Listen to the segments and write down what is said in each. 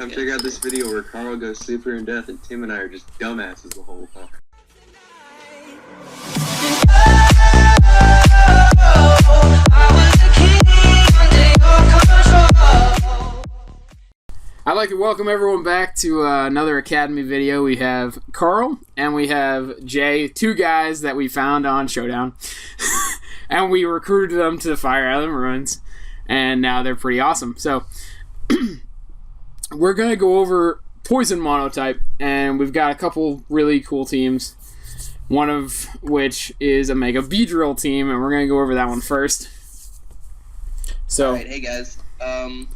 Come check out this video where Carl goes super in depth and Tim and I are just dumbasses the whole time. I'd like to welcome everyone back to another Academy video. We have Carl and we have Jay, two guys that we found on Showdown. And we recruited them to the Fire Island Ruins, and now they're pretty awesome. So we're going to go over Poison Monotype, and we've got a couple really cool teams, one of which is a Mega Beedrill team, and we're going to go over that one first. So, Alright, hey guys, I'm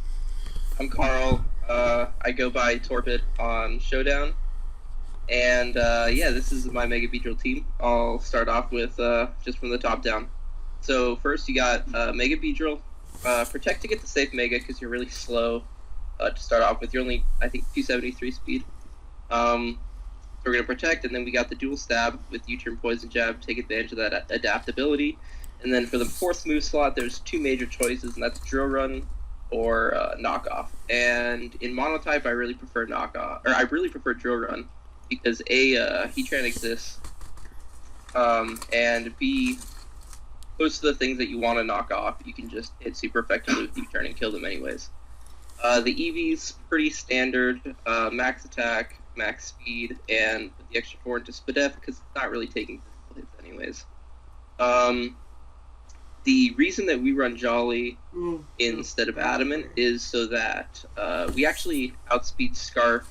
Carl. I go by Torpid on Showdown, and yeah, this is my Mega Beedrill team. I'll start off with just from the top down. So first you got Mega Beedrill. Protect to get the safe Mega because you're really slow to start off with. You're only, I think, 273 speed. So we're going to Protect, and then we got the Dual Stab with U-Turn Poison Jab. Take advantage of that adaptability. And then for the fourth move slot, there's two major choices, and that's Drill Run or Knockoff. And in Monotype, I really prefer Drill Run because A, Heatran exists, and B, most of the things that you want to knock off, you can just hit super effectively with U-Turn and kill them anyways. The EV's pretty standard, max attack, max speed, and put the extra 4 into Spadef because it's not really taking physical hits anyways. The reason that we run Jolly instead of Adamant is so that we actually outspeed Scarf,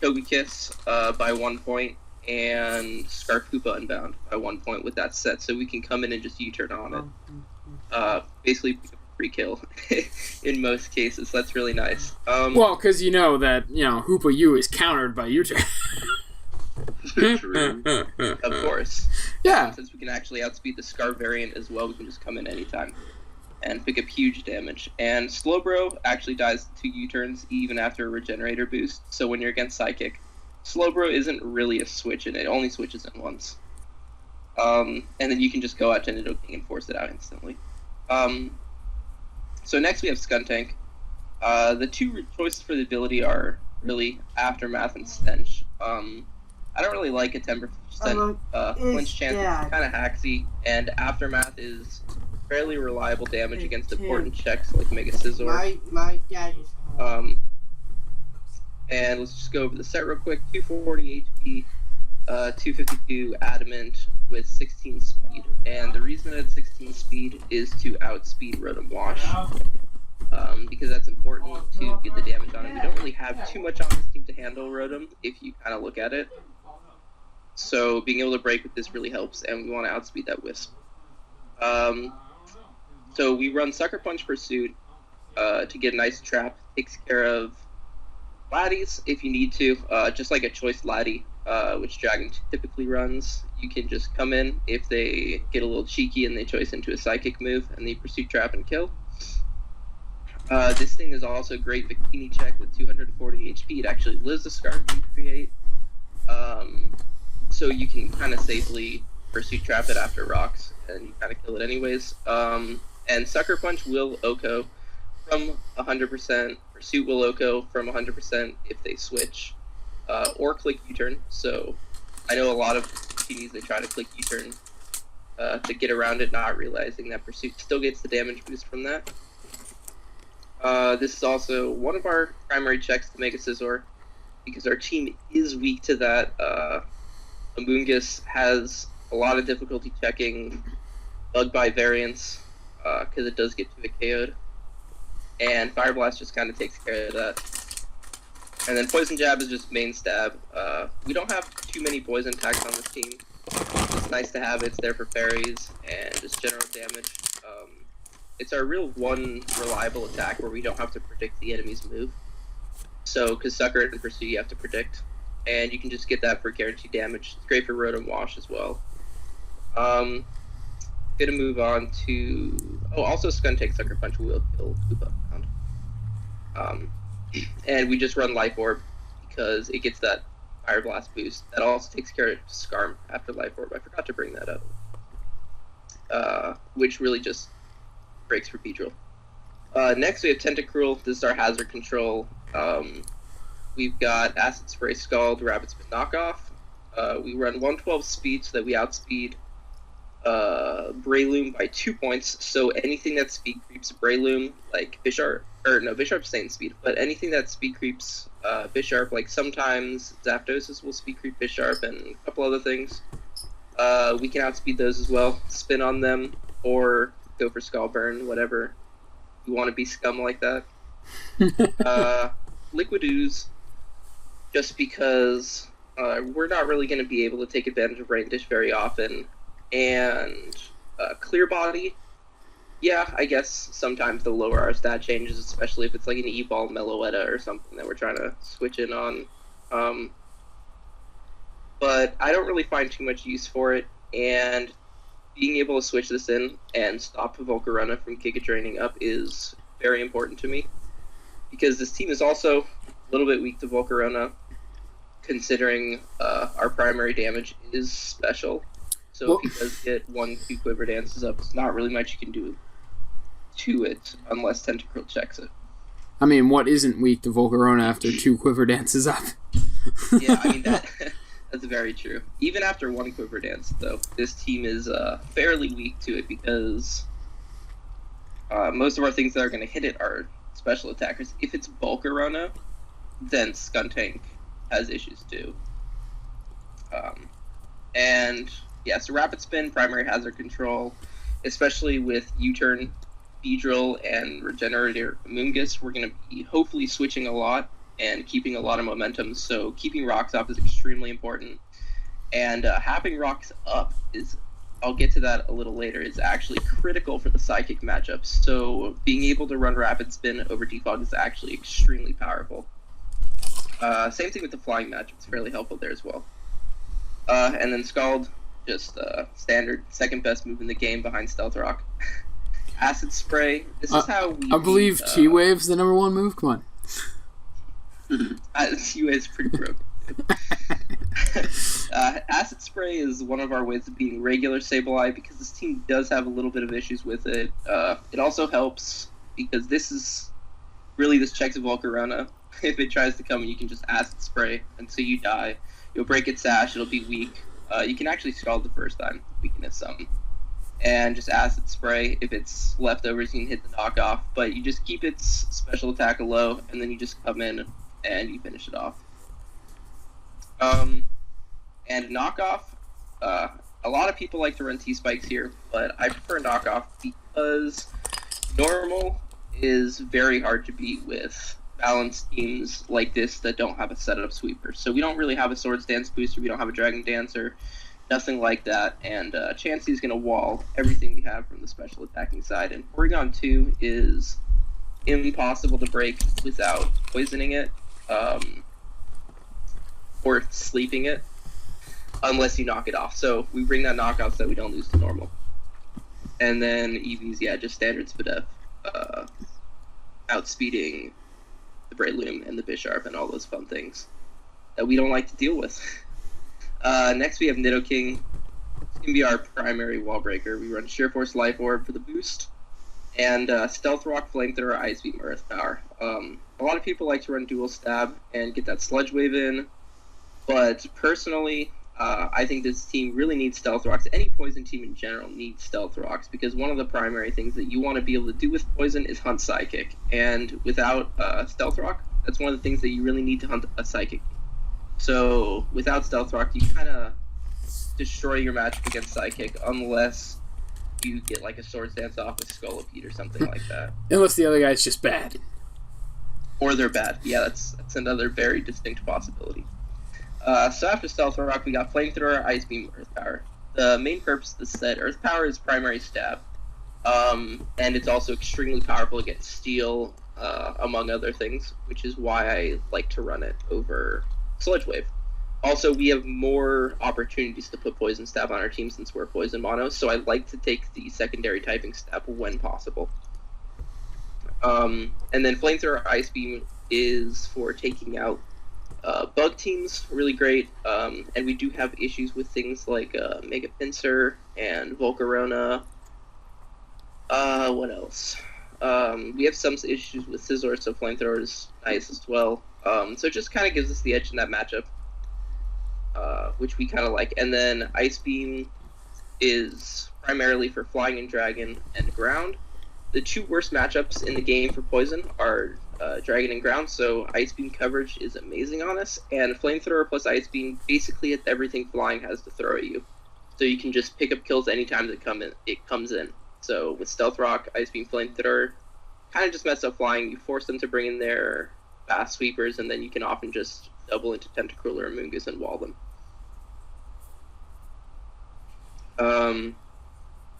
Togekiss by 1 point, and Scarf Koopa Unbound by 1 point with that set, so we can come in and just U-turn on it. Basically, free kill in most cases. That's really nice. well, because you know that Hoopa U is countered by U-turn. True. Of course. Yeah. Since we can actually outspeed the Scarf variant as well, we can just come in anytime and pick up huge damage. And Slowbro actually dies to 2 U-turns even after a Regenerator boost. So when you're against Psychic, Slowbro isn't really a switch, and it only switches in once. And then you can just go out to Nidoking and force it out instantly. So next we have Skuntank. The two choices for the ability are really Aftermath and Stench. I don't really like a 10% flinch chance. It's kind of hacksy, and Aftermath is fairly reliable damage against important checks like Mega Scizor. My dad is home. And let's just go over the set real quick. 240 HP, 252 Adamant with 16 speed. And the reason it had 16 speed is to outspeed Rotom Wash. Because that's important to get the damage on it. We don't really have too much on this team to handle Rotom if you kind of look at it. So being able to break with this really helps, and we want to outspeed that Wisp. So we run Sucker Punch Pursuit to get a nice trap. Takes care of Laddies if you need to, just like a Choice Laddie, which Dragon typically runs. You can just come in if they get a little cheeky and they choice into a Psychic move, and they Pursuit Trap and kill. This thing is also great Bikini Check with 240 HP. It actually lives the Scarf you create, so you can kind of safely Pursuit Trap it after rocks, and you kind of kill it anyways. And Sucker Punch will OHKO from 100%, Pursuit will OHKO from 100% if they switch, or click U-turn. So I know a lot of teams, they try to click U-turn to get around it, not realizing that Pursuit still gets the damage boost from that. This is also one of our primary checks to Mega Scizor, because our team is weak to that. Amoonguss has a lot of difficulty checking Bug Bite variants, because it does get to a KO'd. And Fire Blast just kind of takes care of that. And then Poison Jab is just main stab. We don't have too many poison attacks on this team. It's nice to have it. It's there for fairies and just general damage. It's our real one reliable attack where we don't have to predict the enemy's move. So, because Sucker and Pursuit you have to predict. And you can just get that for guaranteed damage. It's great for Rotom Wash as well. Gonna move on to... Oh, also Skuntank Sucker Punch will kill Koopa. And we just run Life Orb because it gets that Fire Blast boost. That also takes care of Skarm after Life Orb. I forgot to bring that up. Which really just breaks for Beedrill. Next we have Tentacruel. This is our hazard control. we've got Acid Spray, Scald, Rapid Spin, Knockoff. We run 112 speed so that we outspeed Breloom by 2 points. So anything that speed creeps Breloom, like Bisharp, or no, Bisharp's staying speed, but anything that speed creeps Bisharp, like sometimes Zapdos will speed creep Bisharp and a couple other things. We can outspeed those as well, spin on them, or go for Skull Burn, whatever. You want to be scum like that. Liquid Ooze, just because we're not really going to be able to take advantage of Rain Dish very often. And Clear Body, yeah, I guess sometimes they'll lower our stat changes, especially if it's like an E-Ball Meloetta or something that we're trying to switch in on. But I don't really find too much use for it, and being able to switch this in and stop Volcarona from Giga Draining up is very important to me, because this team is also a little bit weak to Volcarona, considering our primary damage is special. So if he does get 1-2 Quiver Dances up, it's not really much you can do to it unless Tentacruel checks it. I mean, what isn't weak to Volcarona after 2 Quiver Dances up? Yeah, I mean, that's very true. Even after 1 Quiver Dance, though, this team is fairly weak to it, because most of our things that are going to hit it are special attackers. If it's Volcarona, then Skuntank has issues too. And yeah, so Rapid Spin, Primary Hazard Control, especially with U-Turn, Beedrill, and Regenerator Amoonguss, we're going to be hopefully switching a lot and keeping a lot of momentum, so keeping rocks up is extremely important. And having rocks up is, I'll get to that a little later, is actually critical for the Psychic matchups. So being able to run Rapid Spin over Defog is actually extremely powerful. Same thing with the Flying matchup, it's fairly helpful there as well. And then Scald, just standard, second best move in the game behind Stealth Rock. Acid Spray, this is how we... I believe T-Wave's the number 1 move, come on. T-Wave's pretty broken. Acid Spray is one of our ways of beating regular Sableye, because this team does have a little bit of issues with it. It also helps because this checks Volcarona. If it tries to come, you can just Acid Spray until you die. You'll break its sash, it'll be weak. You can actually Scald the first time, weakness some. And just Acid Spray. If it's leftovers, you can hit the knockoff, but you just keep its special attack low, and then you just come in and you finish it off. And knockoff, a lot of people like to run T-Spikes here, but I prefer knockoff because normal is very hard to beat with balanced teams like this that don't have a setup sweeper. So we don't really have a Swords Dance booster, we don't have a Dragon Dancer, nothing like that, and Chansey's going to wall everything we have from the special attacking side, and Porygon 2 is impossible to break without poisoning it, or sleeping it, unless you knock it off. So we bring that knockout so that we don't lose to normal. And then EVs, yeah, just standard Spadef, outspeeding the Breloom and the Bisharp and all those fun things that we don't like to deal with. Next we have Nidoking. It's going to be our primary wall breaker. We run Sheer Force Life Orb for the boost, and Stealth Rock, Flamethrower, Ice Beam, Earth Power. A lot of people like to run Dual Stab and get that Sludge Wave in, but personally, I think this team really needs Stealth Rocks. Any Poison team in general needs Stealth Rocks, because one of the primary things that you want to be able to do with Poison is hunt Psychic, and without Stealth Rock, that's one of the things that you really need to hunt a Psychic. So without Stealth Rock, you kind of destroy your matchup against Psychic, unless you get like a Swords Dance off with Scolipede or something like that. Unless the other guy's just bad. Or they're bad. Yeah, that's another very distinct possibility. So after Stealth Rock, we got Flamethrower, Ice Beam, Earth Power. The main purpose of this set, Earth Power is primary stab, and it's also extremely powerful against Steel, among other things, which is why I like to run it over Sludge Wave. Also, we have more opportunities to put Poison Stab on our team since we're Poison Mono, so I like to take the secondary typing step when possible. And then Flamethrower, Ice Beam is for taking out bug teams, really great, and we do have issues with things like Mega Pinsir and Volcarona. What else? We have some issues with Scizor, so Flamethrower is nice as well. So it just kind of gives us the edge in that matchup, which we kind of like. And then Ice Beam is primarily for Flying and Dragon and Ground. The two worst matchups in the game for Poison are Dragon and Ground, so Ice Beam coverage is amazing on us, and Flamethrower plus Ice Beam basically hits everything Flying has to throw at you. So you can just pick up kills anytime that it comes in. So with Stealth Rock, Ice Beam, Flamethrower, kind of just mess up Flying. You force them to bring in their Fast Sweepers, and then you can often just double into Tentacruel or Amoonguss and wall them.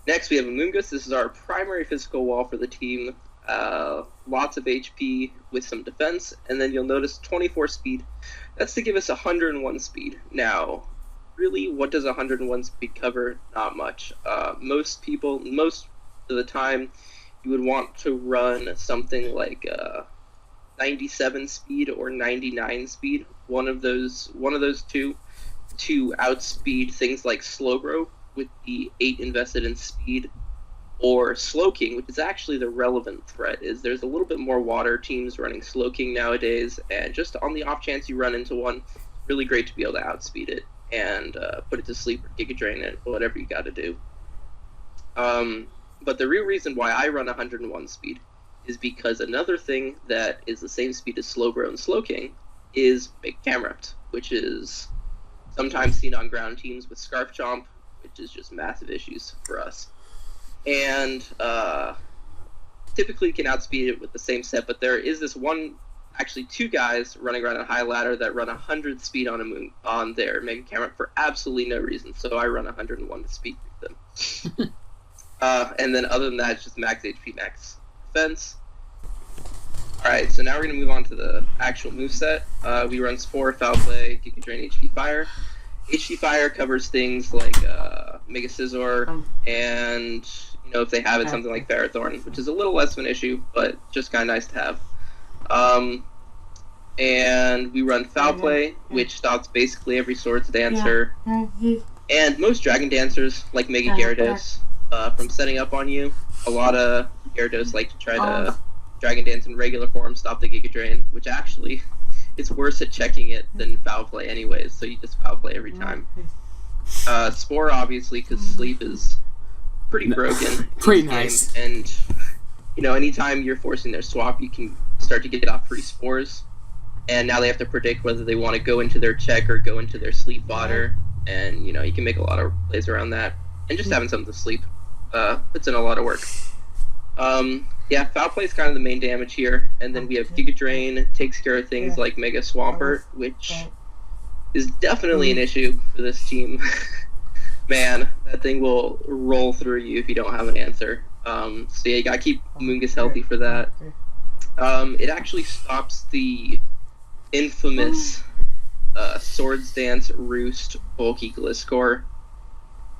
Next, we have Amoonguss. This is our primary physical wall for the team. Lots of HP with some defense, and then you'll notice 24 speed. That's to give us 101 speed. Now, really, what does 101 speed cover? Not much. Most of the time, you would want to run something like 97 speed or 99 speed. One of those two, to outspeed things like Slowbro with the 8 invested in speed, or Slowking, which is actually the relevant threat. Is there's a little bit more water teams running Slowking nowadays, and just on the off chance you run into one, it's really great to be able to outspeed it and put it to sleep or Giga Drain it, whatever you got to do. But the real reason why I run 101 speed is because another thing that is the same speed as Slowbro and Slowking is Mega Camerupt, which is sometimes seen on ground teams with Scarf Chomp, which is just massive issues for us. And typically can outspeed it with the same set, but there is this one, actually two guys running around a high ladder that run 100 speed on their Mega Camerupt for absolutely no reason, so I run 101 to speed through them. And then other than that, it's just max HP, max defense. Alright, so now we're going to move on to the actual moveset. We run Spore, Foul Play, Giga Drain, HP Fire. HP Fire covers things like Mega Scizor, and if they have it, something like Ferrothorn, which is a little less of an issue, but just kind of nice to have. And we run Foul Play, which stops basically every Swords Dancer, and most Dragon Dancers, like Mega Gyarados, from setting up on you. A lot of Gyarados like to try to Dragon Dance in regular form, stop the Giga Drain, which actually is worse at checking it than Foul Play anyways, so you just Foul Play every time. Spore, obviously, because Sleep is pretty broken. Pretty nice. And, anytime you're forcing their swap, you can start to get off free Spores. And now they have to predict whether they want to go into their check or go into their Sleep fodder. And, you can make a lot of plays around that. And just having something to sleep puts in a lot of work. Foul Play is kind of the main damage here, and then we have Giga Drain, takes care of things like Mega Swampert, which is definitely an issue for this team. Man, that thing will roll through you if you don't have an answer. So yeah, you gotta keep Amoonguss healthy for that. It actually stops the infamous Swords Dance Roost bulky Gliscor,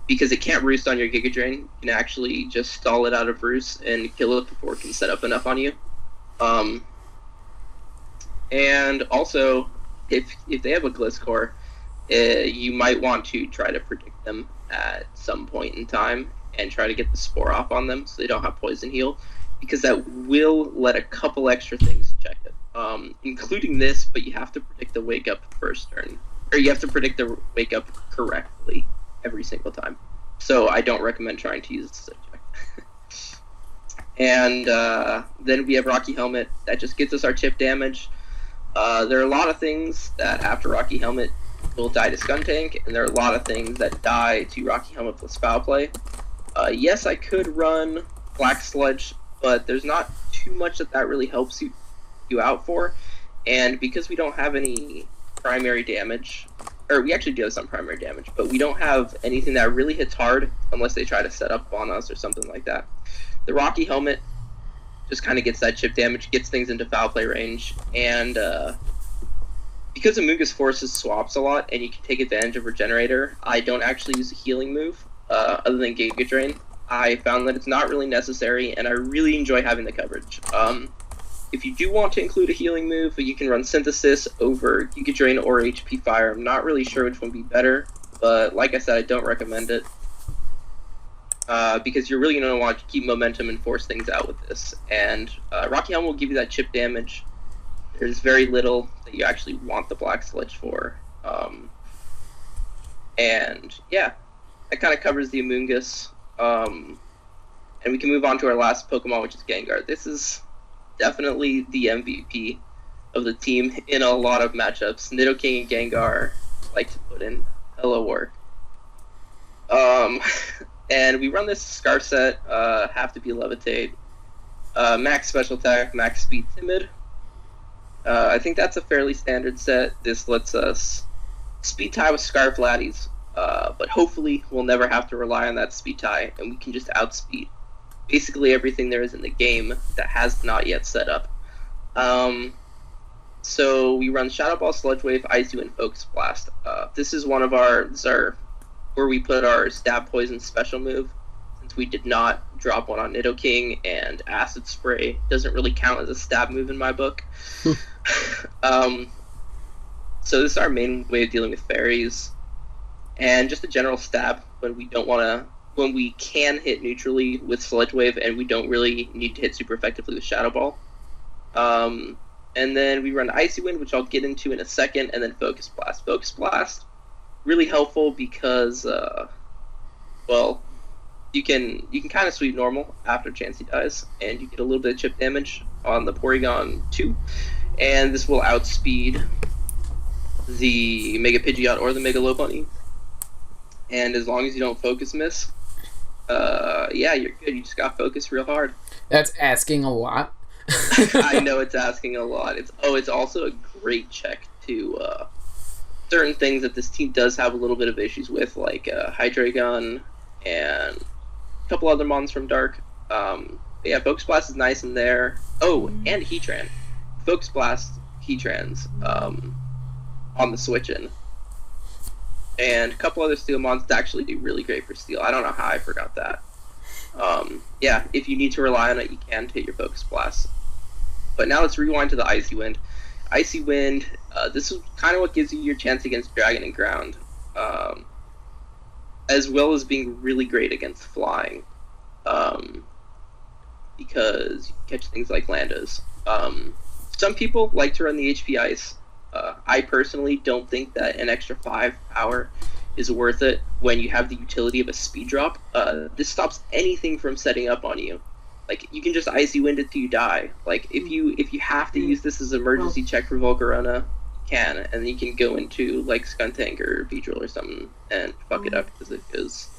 because it can't roost on your Giga Drain. You can actually just stall it out of roost and kill it before it can set up enough on you. And also, if they have a Gliscor, you might want to try to predict them at some point in time and try to get the Spore off on them so they don't have Poison Heal, because that will let a couple extra things check it, including this, but you have to predict the Wake Up first turn. Or you have to predict the Wake Up correctly every single time. So I don't recommend trying to use this check. And then we have Rocky Helmet. That just gets us our chip damage. There are a lot of things that after Rocky Helmet will die to Skuntank, and there are a lot of things that die to Rocky Helmet plus Foul Play. Yes, I could run Black Sludge, but there's not too much that really helps you out for. And because we don't have any primary damage, or we actually do have some primary damage, but we don't have anything that really hits hard unless they try to set up on us or something like that. The Rocky Helmet just kind of gets that chip damage, gets things into Foul Play range, and because Amoonguss forces swaps a lot and you can take advantage of Regenerator, I don't actually use a healing move other than Giga Drain. I found that it's not really necessary, and I really enjoy having the coverage. If you do want to include a healing move, you can run Synthesis over Giga Drain or HP Fire. I'm not really sure which one would be better, but like I said, I don't recommend it. because you're really going to want to keep momentum and force things out with this. And Rocky Helmet will give you that chip damage. There's very little that you actually want the Black Sludge for. And yeah, that kind of covers the Amoonguss. And we can move on to our last Pokemon, which is Gengar. This is definitely the MVP of the team in a lot of matchups. Nidoking and Gengar like to put in hella work. And we run this Scarf set, have to be Levitate. Max Special Attack, Max Speed Timid. I think that's a fairly standard set. This lets us speed tie with Scarf Laddies, but hopefully we'll never have to rely on that speed tie, and we can just outspeed basically everything there is in the game that has not yet set up. So we run Shadow Ball, Sludge Wave, Icy Wind, Focus Blast. This is one of our where we put our Stab Poison special move, since we did not drop one on Nidoking, and Acid Spray doesn't really count as a stab move in my book. So this is our main way of dealing with fairies, and just a general stab when we can hit neutrally with Sludge Wave, and we don't really need to hit super effectively with Shadow Ball. And then we run Icy Wind, which I'll get into in a second, and then Focus Blast. Focus Blast, really helpful because, you can kind of sweep normal after Chansey dies, and you get a little bit of chip damage on the Porygon 2, and this will outspeed the Mega Pidgeot or the Mega Lopunny. And as long as you don't Focus Miss, yeah, you're good. You just got focus real hard. That's asking a lot. I know it's asking a lot. It's also a great check to certain things that this team does have a little bit of issues with, like Hydreigon and a couple other mons from Dark. But yeah, Focus Blast is nice in there. Oh, and Heatran. Focus Blast, Heatrans on the switch-in. And a couple other Steel mons that actually do really great for Steel. I don't know how I forgot that. Yeah, if you need to rely on it, you can hit your Focus Blast. But now let's rewind to the Icy Wind. Icy Wind, this is kind of what gives you your chance against Dragon and Ground, as well as being really great against Flying, because you can catch things like Landos. Some people like to run the HP Ice. I personally don't think that an extra 5 power is worth it when you have the utility of a speed drop. This stops anything from setting up on you. Like, you can just Icy Wind it till you die. Like, if you have to use this as an emergency check for Volcarona, you can, and then you can go into, like, Skuntank or Beedrill or something and fuck it up because it goes,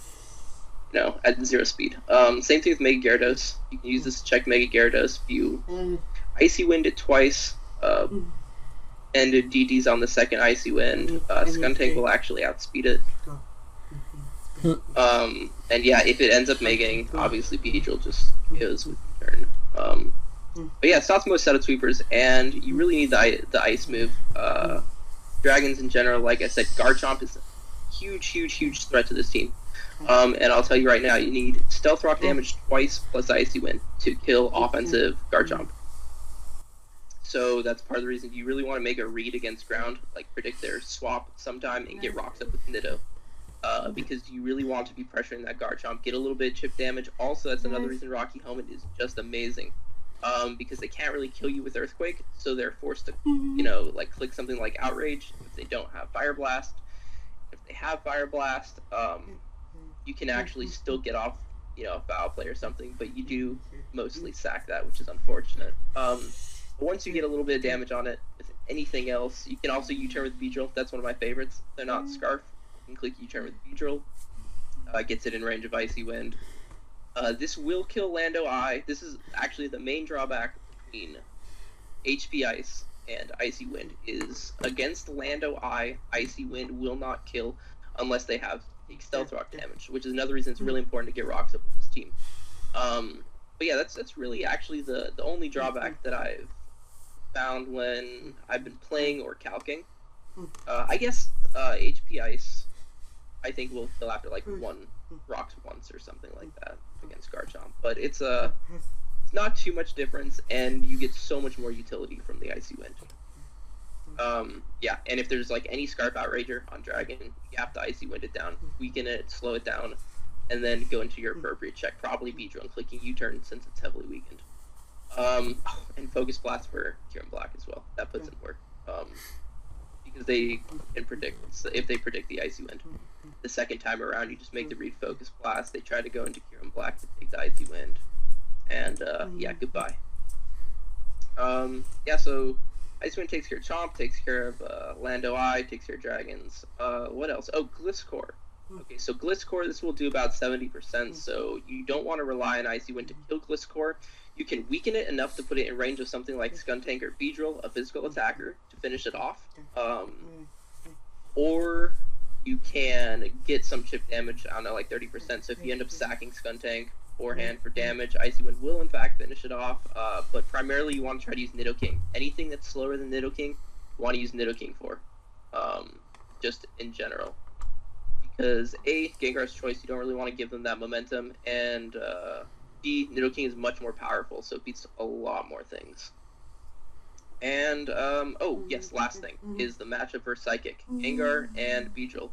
at 0 speed. Same thing with Mega Gyarados. You can use this to check Mega Gyarados. If you Icy Wind it twice, and it DD's on the second Icy Wind, Skuntank will actually outspeed it. And yeah, if it ends up making, obviously Beedrill just goes with the turn. But yeah, stops most set of sweepers, and you really need the ice move. Dragons in general, like I said, Garchomp is a huge threat to this team. And I'll tell you right now, you need Stealth Rock damage twice plus Icy Wind to kill offensive Garchomp. So that's part of the reason you really want to make a read against ground, like predict their swap sometime and get rocks up with Nido. Because you really want to be pressuring that Garchomp, get a little bit of chip damage. Also, that's another reason Rocky Helmet is just amazing. Because they can't really kill you with Earthquake, so they're forced to, like click something like Outrage if they don't have Fire Blast. If they have Fire Blast, you can actually still get off, Foul Play or something, but you do mostly sack that, which is unfortunate. But once you get a little bit of damage on it with anything else, you can also U-turn with Beedrill. That's one of my favorites. They're not Scarf. You can click U-turn with Beedrill. Gets it in range of Icy Wind. This will kill Lando Eye. This is actually the main drawback between HP Ice and Icy Wind is against Lando Eye, Icy Wind will not kill unless they have Stealth Rock damage, which is another reason it's really important to get rocks up with this team. But yeah, that's really actually the only drawback that I've found when I've been playing or calcing. I guess HP Ice, I think will kill after like one rocks once or something like that against Garchomp, but it's not too much difference, and you get so much more utility from the Icy Wind. Yeah, and if there's like any Scarf Outrager on Dragon, you have to Icy Wind it down, weaken it, slow it down, and then go into your appropriate check, probably Beedrill, and clicking U-turn since it's heavily weakened. And Focus Blast for Kieran Black as well. That puts in work. Because they can predict, so if they predict the Icy Wind. The second time around, you just make the read Focus Blast. They try to go into Kieran Black to take the Icy Wind. And, yeah, goodbye. Yeah, so Icy Wind takes care of Chomp, takes care of Lando Eye, takes care of Dragons. What else? Oh, Gliscor. Okay, so Gliscor, this will do about 70%, so you don't want to rely on Icy Wind to kill Gliscor. You can weaken it enough to put it in range of something like Skuntank or Beedrill, a physical attacker, to finish it off. Or you can get some chip damage, I don't know, like 30%, so if you end up sacking Skuntank beforehand for damage, Icy Wind will in fact finish it off, but primarily you want to try to use Nidoking. Anything that's slower than Nidoking, you want to use Nidoking for, just in general. Because A, Gengar's choice, you don't really want to give them that momentum, and B, Nidoking is much more powerful, so it beats a lot more things. And, oh, yes, last thing, is the matchup versus Psychic. Gengar and Beedrill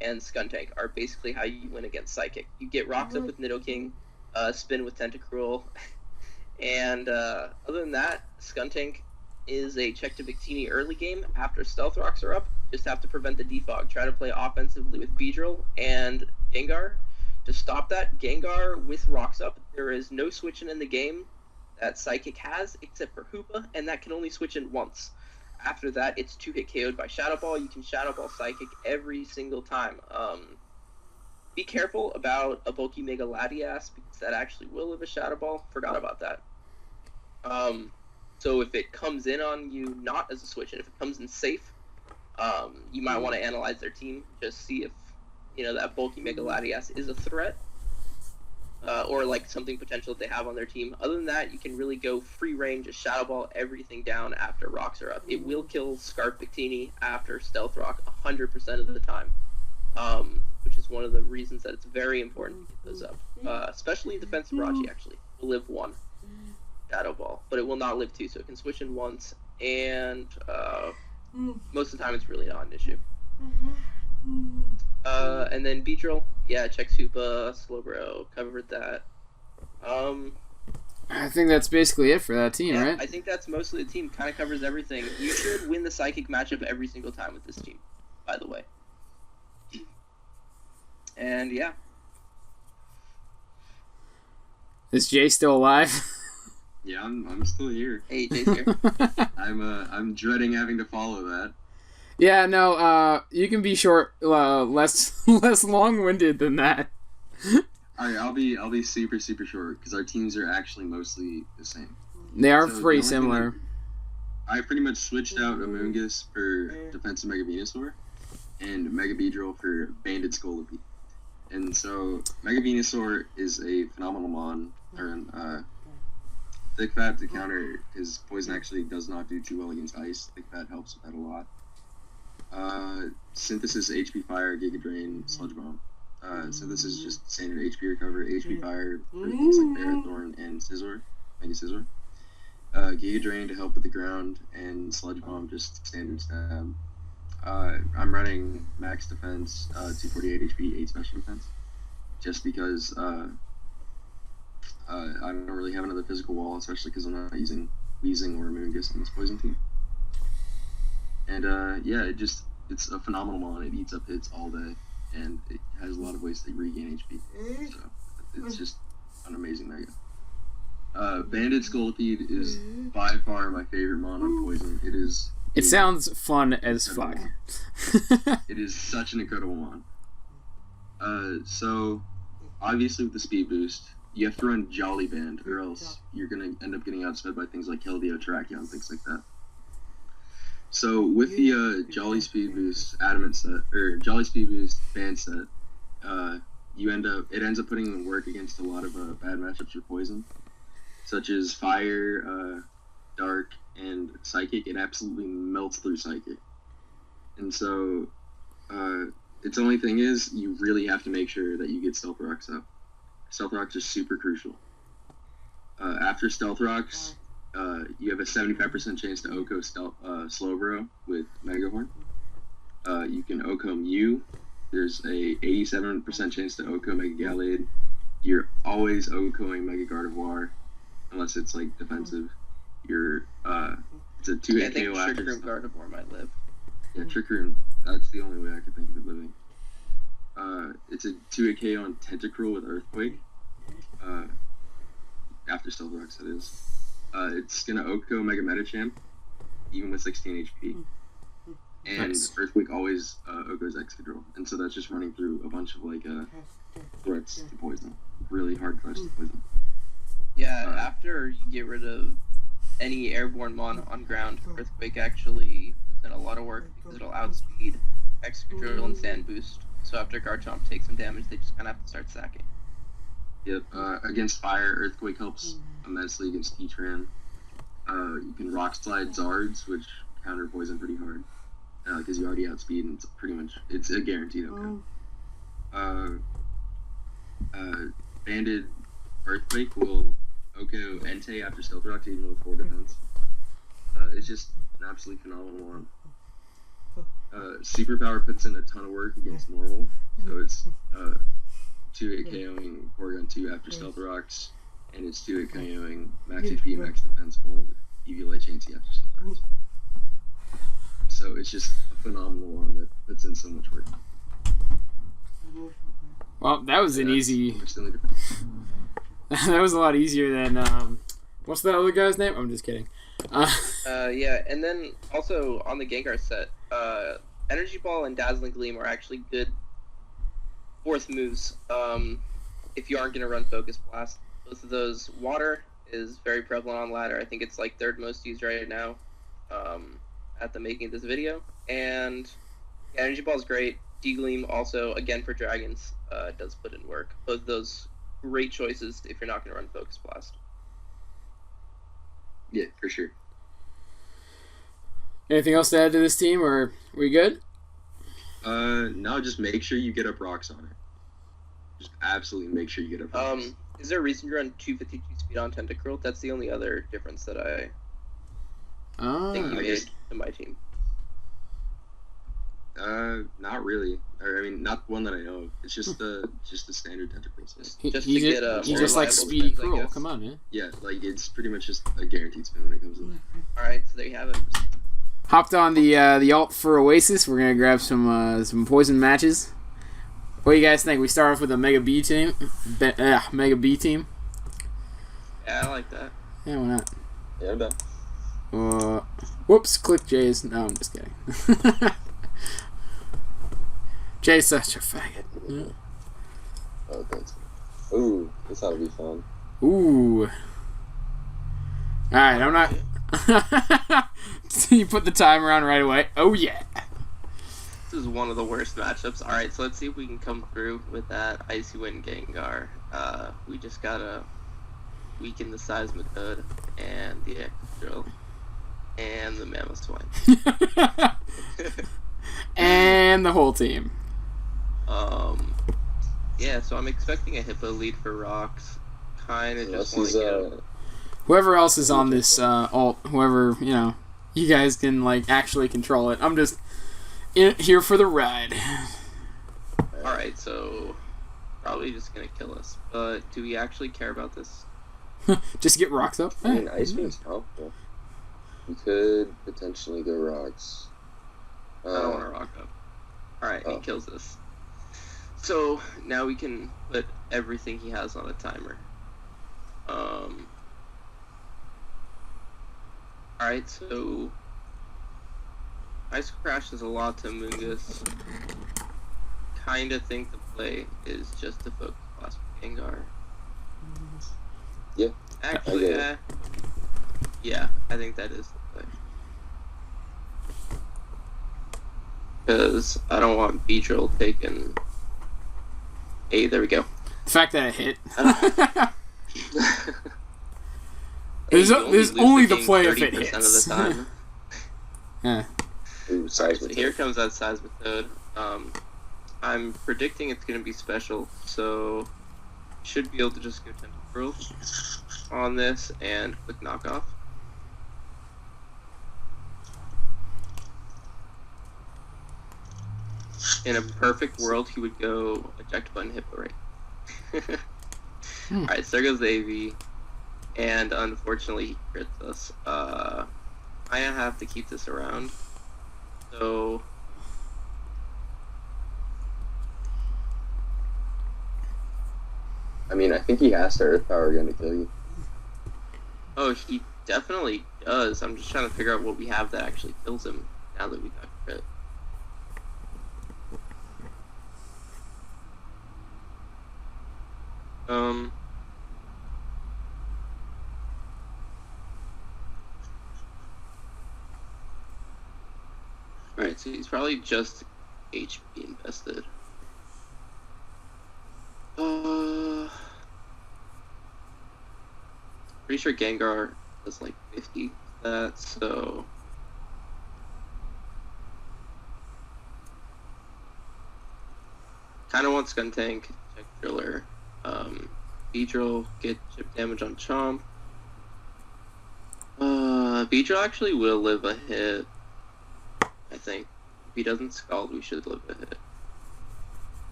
and Skuntank are basically how you win against Psychic. You get Rocks up with Nidoking, Spin with Tentacruel, and other than that, Skuntank is a check to Victini early game after Stealth Rocks are up. Just have to prevent the defog. Try to play offensively with Beedrill and Gengar. To stop that, Gengar with Rocks up, there is no switching in the game that Psychic has except for Hoopa, and that can only switch in once. After that, it's 2-hit KO'd by Shadow Ball. You can Shadow Ball Psychic every single time. Be careful about a bulky Mega Latias, because that actually will live a Shadow Ball. Forgot about that. So if it comes in on you not as a switch, and if it comes in safe, you might want to analyze their team, just see if, you know, that bulky Mega Latias is a threat, or like something potential that they have on their team. Other than that, you can really go free range, just Shadow Ball everything down after Rocks are up. It will kill Scarf Victini after Stealth Rock 100% of the time, which is one of the reasons that it's very important to get those up. Especially Defensive Rachi, actually. It will live 1 Shadow Ball, but it will not live 2, so it can switch in once, and most of the time it's really not an issue. And then Beedrill, yeah, checks Hoopa, Slowbro, covered that. I think that's basically it for that team, yeah, right? I think that's mostly the team, kind of covers everything. You should win the Psychic matchup every single time with this team, by the way. And yeah. Is Jay still alive? Yeah, I'm still here. Hey, Jay's here. I'm dreading having to follow that. Yeah, no, you can be short, less long-winded than that. Alright, I'll be super short because our teams are actually mostly the same. They are So pretty the only thing similar. I pretty much switched out Amoonguss for Defensive Mega Venusaur and Mega Beedrill for Banded Scolipede. And so Mega Venusaur is a phenomenal mon, or Thick Fat to counter his poison actually does not do too well against ice. Thick Fat helps with that a lot. Synthesis, HP Fire, Giga Drain, Sludge Bomb. Synthesis is just standard HP recover, HP Fire for things like Barrethorn and Scizor, Mega Scizor. Giga Drain to help with the ground, and Sludge Bomb just standard stab. I'm running max defense, 248 HP, 8 special defense, just because I don't really have another physical wall, especially because I'm not using Weezing or Amoonguss on this poison team. And yeah, it's a phenomenal mon. It eats up hits all day, and it has a lot of ways to regain HP. So it's just an amazing mega. Banded Scolipede is by far my favorite mon on poison. It is. It sounds fun as fuck. It is such an incredible mon. So obviously with the speed boost, you have to run Jolly Band, or else you're gonna end up getting outsped by things like Keldeo, Terrakion, things like that. So with the Jolly Speed Boost Adamant set, or Jolly Speed Boost Band set, it ends up putting in work against a lot of bad matchups for poison, such as Fire, Dark, and Psychic. It absolutely melts through Psychic. And so, its only thing is, you really have to make sure that you get Stealth Rocks up. Stealth Rocks are super crucial. After Stealth Rocks, you have a 75% chance to Oko Slowbro with Mega Horn. You can Oko Mew, there's a 87% chance to Oko Mega Gallade. You're always Okoing Mega Gardevoir, unless it's like defensive. You're it's a 2 Yeah, I hit think KO Trick after. Room Gardevoir might live. Yeah, Trick Room. That's the only way I could think of it living. It's a 2 hit KO on Tentacruel with Earthquake. After Stealth Rocks, that is. It's gonna Oko Mega Metachamp, even with 16 HP. And Nice. Earthquake always Oko's Excadrill, and so that's just running through a bunch of like threats to poison, really hard threats to poison. Yeah, after you get rid of any airborne mon on ground, Earthquake actually puts in a lot of work because it'll outspeed Excadrill and Sand Boost. So after Garchomp takes some damage, they just kind of have to start sacking. Yep. Against fire, Earthquake helps immensely against Heatran. You can Rock Slide Zards, which counter poison pretty hard. Because you already outspeed, and it's a guaranteed Oko. Banded Earthquake will Oko Entei after Stealth Rocks, even with 4 defense. It's just an absolutely phenomenal one. Superpower puts in a ton of work against normal, so it's 2 hit KOing Porygon 2 after Stealth Rocks, and it's 2 hit KOing max HP, max defense, full EV Light Chain C after Stealth Rocks. So it's just a phenomenal one that puts in so much work. Well, that was an easy. Which the only difference. That was a lot easier than what's that other guy's name? I'm just kidding. Yeah, and then also on the Gengar set, Energy Ball and Dazzling Gleam are actually good 4th moves if you aren't going to run Focus Blast. Both of those. Water is very prevalent on ladder. I think it's like 3rd most used right now at the making of this video. And yeah, Energy Ball is great. D-Gleam also, again for Dragons, does put in work. Both of those great choices if you're not going to run Focus Blast. Yeah, for sure. Anything else to add to this team, or are we good? No, just make sure you get up rocks on it. Just absolutely make sure you get up rocks. Is there a reason you're on 252 speed on Tentacruel? That's the only other difference that I think you made to my team. Not really. Or, I mean, not one that I know of. It's just the standard Tentacruel set. Just He to get a he more just like reliable Speedy defense, I Cruel. guess. Come on, man. Yeah, like it's pretty much just a guaranteed spin when it comes in. Alright, so there you have it. Hopped on the alt for Oasis. We're gonna grab some poison matches. What do you guys think? We start off with a Mega B team. Mega B team. Yeah, I like that. Yeah, why not? Yeah, I'm done. Whoops, click Jay's. No, I'm just kidding. Jay's such a faggot. Oh, thanks. Ooh, this ought to be fun. Ooh. Alright, I'm not... You put the timer on right away. Oh, yeah. This is one of the worst matchups. Alright, so let's see if we can come through with that Icy Wind Gengar. We just gotta weaken the Seismitoad and the Excadrill and the Mamoswine. And the whole team. Yeah, so I'm expecting a Hippo lead for Rocks. Kinda just want to get Whoever else is on this alt, whoever, you guys can, actually control it. I'm just here for the ride. Alright, so probably just gonna kill us. But do we actually care about this? Just get Rocks up. I mean, Ice Beam's helpful. We could potentially go Rocks. I don't want to rock up. Alright, he kills us. So, now we can put everything he has on a timer. Alright, so... Ice Crash is a lot to Mungus. Kinda think the play is just to focus Blast with Gengar. Yeah. Actually, yeah, I think that is the play. Because I don't want Beedrill taking... Hey, there we go. The fact that it hit. Hey, there's you only lose the game play if it 30% hits. of the time. Yeah. Ooh, So here comes that Seismitoad. I'm predicting it's going to be special, so should be able to just go Tentacruel on this and click knockoff. In a perfect world, he would go eject button hippo right. Alright, so there goes the AV. And unfortunately, he crits us. I have to keep this around. So... I mean, I think he has to Earth Power gun to kill you. Oh, he definitely does. I'm just trying to figure out what we have that actually kills him now that we got crit. Alright, so he's probably just HP invested. Pretty sure Gengar does like 50 that, so... Kinda want Skuntank, check Driller. Beedrill, get chip damage on Chomp. Beedrill actually will live a hit, I think. If he doesn't Scald, we should live a hit.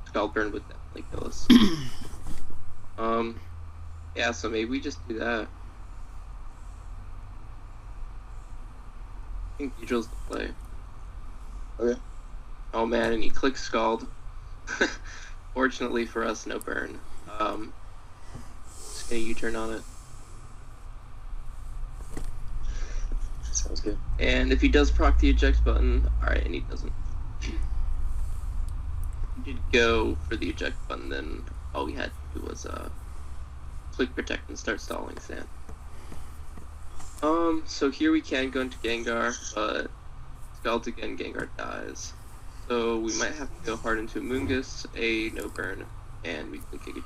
Scald Burn would definitely kill us. Yeah, so maybe we just do that. I think Beedrill's the play. Okay. Oh man, and he clicks Scald. Fortunately for us, no burn. Just gonna U-turn on it. Sounds good. And if he does proc the eject button, alright, and he doesn't. He did go for the eject button, then all we had to do was click protect and start stalling Sand. So here we can go into Gengar, but Scald again, Gengar dies. So we might have to go hard into Mungus, a no burn, and we can kick it.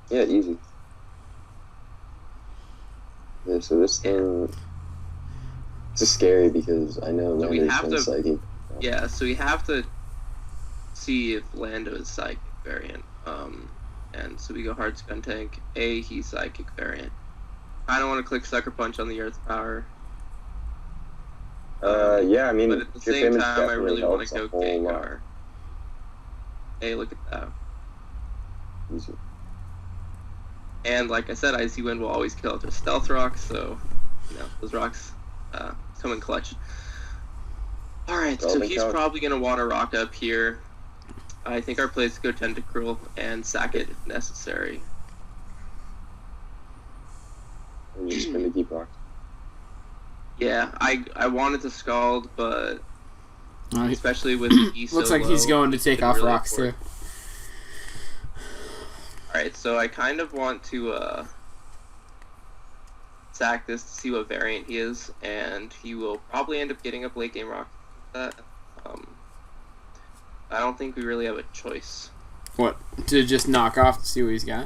Yeah, easy. Yeah, so this thing... This is scary because I know So we Lando's have been to- psychic. Yeah, so we have to see if Lando is Psychic variant. And so we go hard Skuntank. He's Psychic variant. I don't want to click Sucker Punch on the Earth Power. Yeah, I mean, But at the chip same damage time, I definitely really want helps to a go whole lot. Gengar. Hey, look at that. Easy. And like I said, Icy Wind will always kill after Stealth Rocks, so, those rocks come in clutch. Alright, so he's probably going to want to rock up here. I think our play is to go Tentacruel and sack it if necessary. And you're just going to keep rocking. Yeah, I wanted to Scald, but Alright. especially with E so Looks like he's low, going to take off really rocks too. afford. Alright, so I kind of want to sack this to see what variant he is, and he will probably end up getting up late game rock. I don't think we really have a choice. What? To just knock off to see what he's got?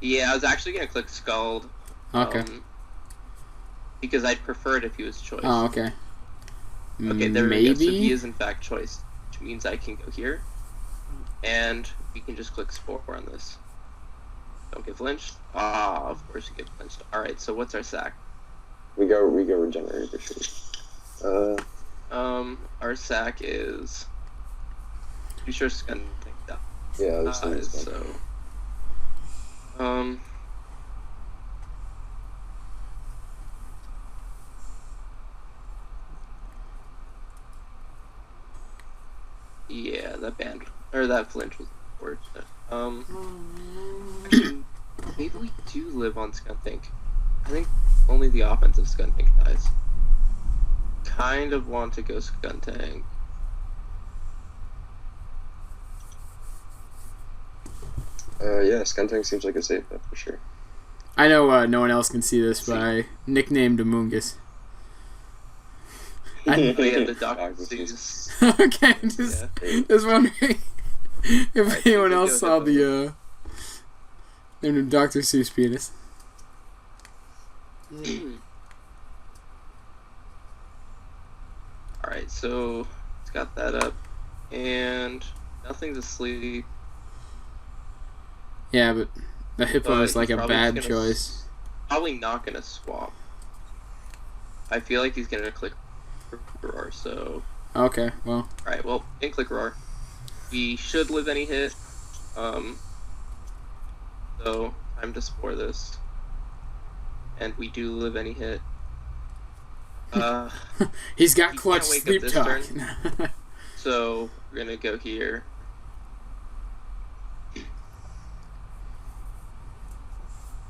Yeah, I was actually going to click Scald. Okay. Because I'd prefer it if he was choice. Oh, okay. Okay, there Maybe? we go. So he is in fact choice, which means I can go here, and we can just click Spore on this. Don't get flinched. Ah, of course you get flinched. Alright, so what's our sack? We go regenerate for sure. Our sack is... Pretty sure Skuntank dies, Yeah, this thing is fun. so... Yeah, that band, or that flinch was unfortunate. Actually, maybe we do live on Skuntank. I think only the offensive Skuntank dies. Kind of want to go Skuntank. Yeah, Skuntank seems like a safe bet for sure. I know no one else can see this, but I nicknamed Amoongus. Oh yeah, the Dr. Seuss. Okay, just wondering if Alright, anyone so else go saw ahead, the Dr. Seuss penis. Alright, so it's got that up, and nothing's asleep. Yeah, but the hippo But is like he's a probably bad just gonna choice. Probably not gonna swap. I feel like he's gonna click roar. So. Okay. Well. All right. Well, in click roar, we should live any hit. So time to spore this, and we do live any hit. He's got he clutch can't wake sleep up this talk. turn. So we're gonna go here.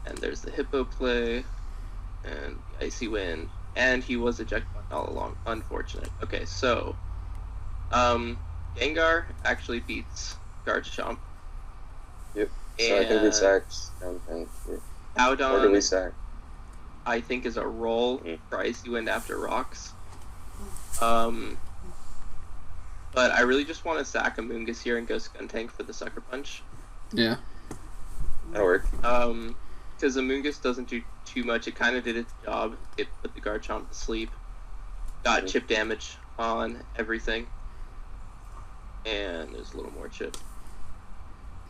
And there's the hippo play, and the icy wind, and he was ejected all along. Unfortunate. Okay, so Gengar actually beats Garchomp. Yep. So I think we sacked down tank. Or do we Audon, sack? I think, is a roll for icy wind after rocks. But I really just want to sack Amoonguss here and go Skuntank for the Sucker Punch. Yeah. That'll work. Because Amoonguss doesn't do too much. It kind of did its job. It put the Garchomp to sleep. Got chip damage on everything. And there's a little more chip.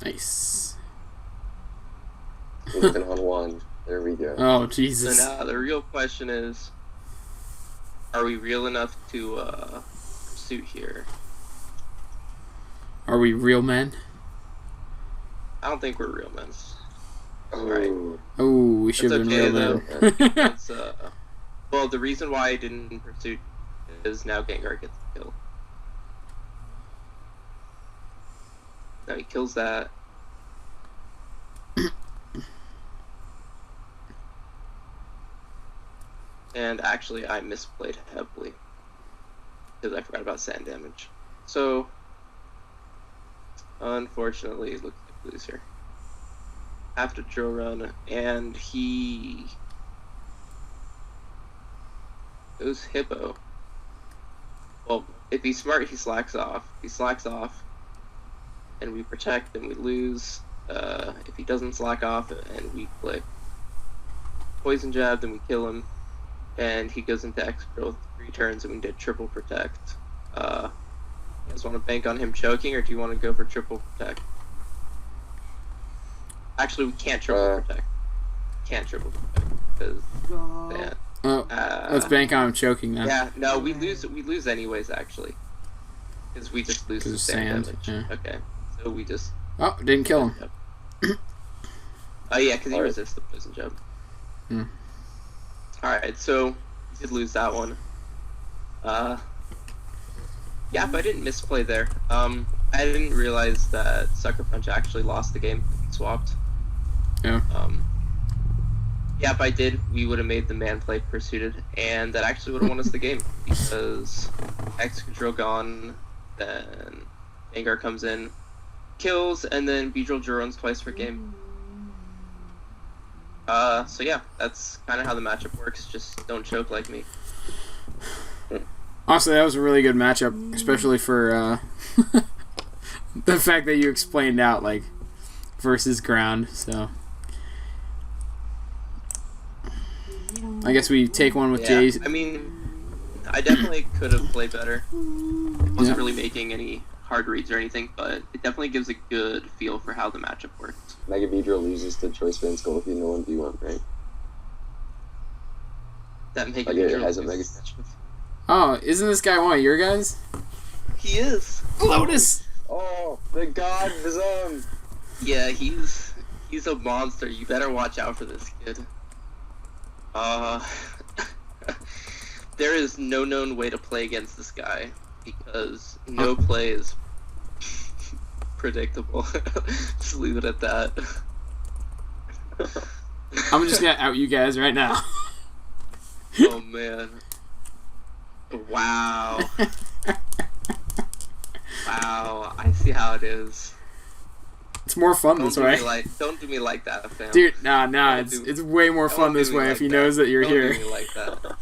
Nice. We're looking on one. There we go. Oh, So Jesus. now the real question is, are we real enough to pursuit here? Are we real men? I don't think we're real men. Oh, Oh, we should have It's been okay, real men. It's, well, the reason why I didn't pursuit is now Gengar gets the kill. Now he kills that. And actually, I misplayed heavily because I forgot about sand damage. So, unfortunately, it looks like we lose here. Have to drill run, and he goes hippo. Well, if he's smart, he slacks off. He slacks off, and we protect, and we lose. If he doesn't slack off, and we click poison jab, then we kill him. And he goes into X growth 3 turns, and we did triple protect. You guys want to bank on him choking, or do you want to go for triple protect? Actually, we can't triple protect. Can't triple protect because Let's bank on him choking now. yeah, no, we lose. We lose anyways, actually, because we just lose the sand damage. Yeah. Okay, so we just. Oh, didn't kill him. Oh yeah, because he resists the poison jab. Hmm. Alright, so we did lose that one. Yeah, but I didn't misplay there. I didn't realize that Sucker Punch actually lost the game. Swapped. Yeah. Yeah, if I did, we would have made the man play pursuited, and that actually would have won us the game because X control gone, then Gengar comes in, kills, and then Beedrill runs twice per game. So yeah, that's kind of how the matchup works. Just don't choke like me. Honestly, that was a really good matchup, especially for the fact that you explained out, like, versus ground, so. I guess we take one with Jay's. I mean, I definitely could have played better. Wasn't really making any hard reads or anything, but it definitely gives a good feel for how the matchup works. Mega Beedrill loses to Choice Band Skull if you know 1v1, right? That Mega Like it Beedrill has a loses. Mega. Oh, isn't this guy one of your guys? He is. Lotus! Oh, the god of his own! Yeah, he's a monster. You better watch out for this kid. There is no known way to play against this guy because no play is predictable. Just leave it at that. I'm just gonna out you guys right now. Oh man. Wow. Wow, I see how it is. It's more fun this way. Don't do me like that, fam. Dude, nah, it's way more fun this way if he knows that you're here. Don't do me like that.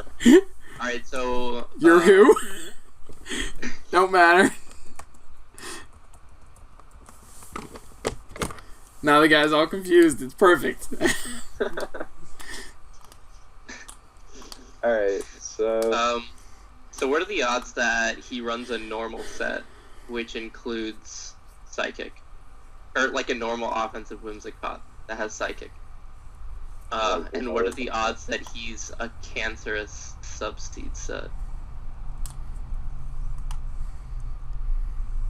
Alright, so... You're who? Don't matter. Now the guy's all confused. It's perfect. Alright, so... So what are the odds that he runs a normal set, which includes Psychic? Or like a normal offensive Whimsicott that has Psychic? And what are the odds that he's a cancerous subseed set?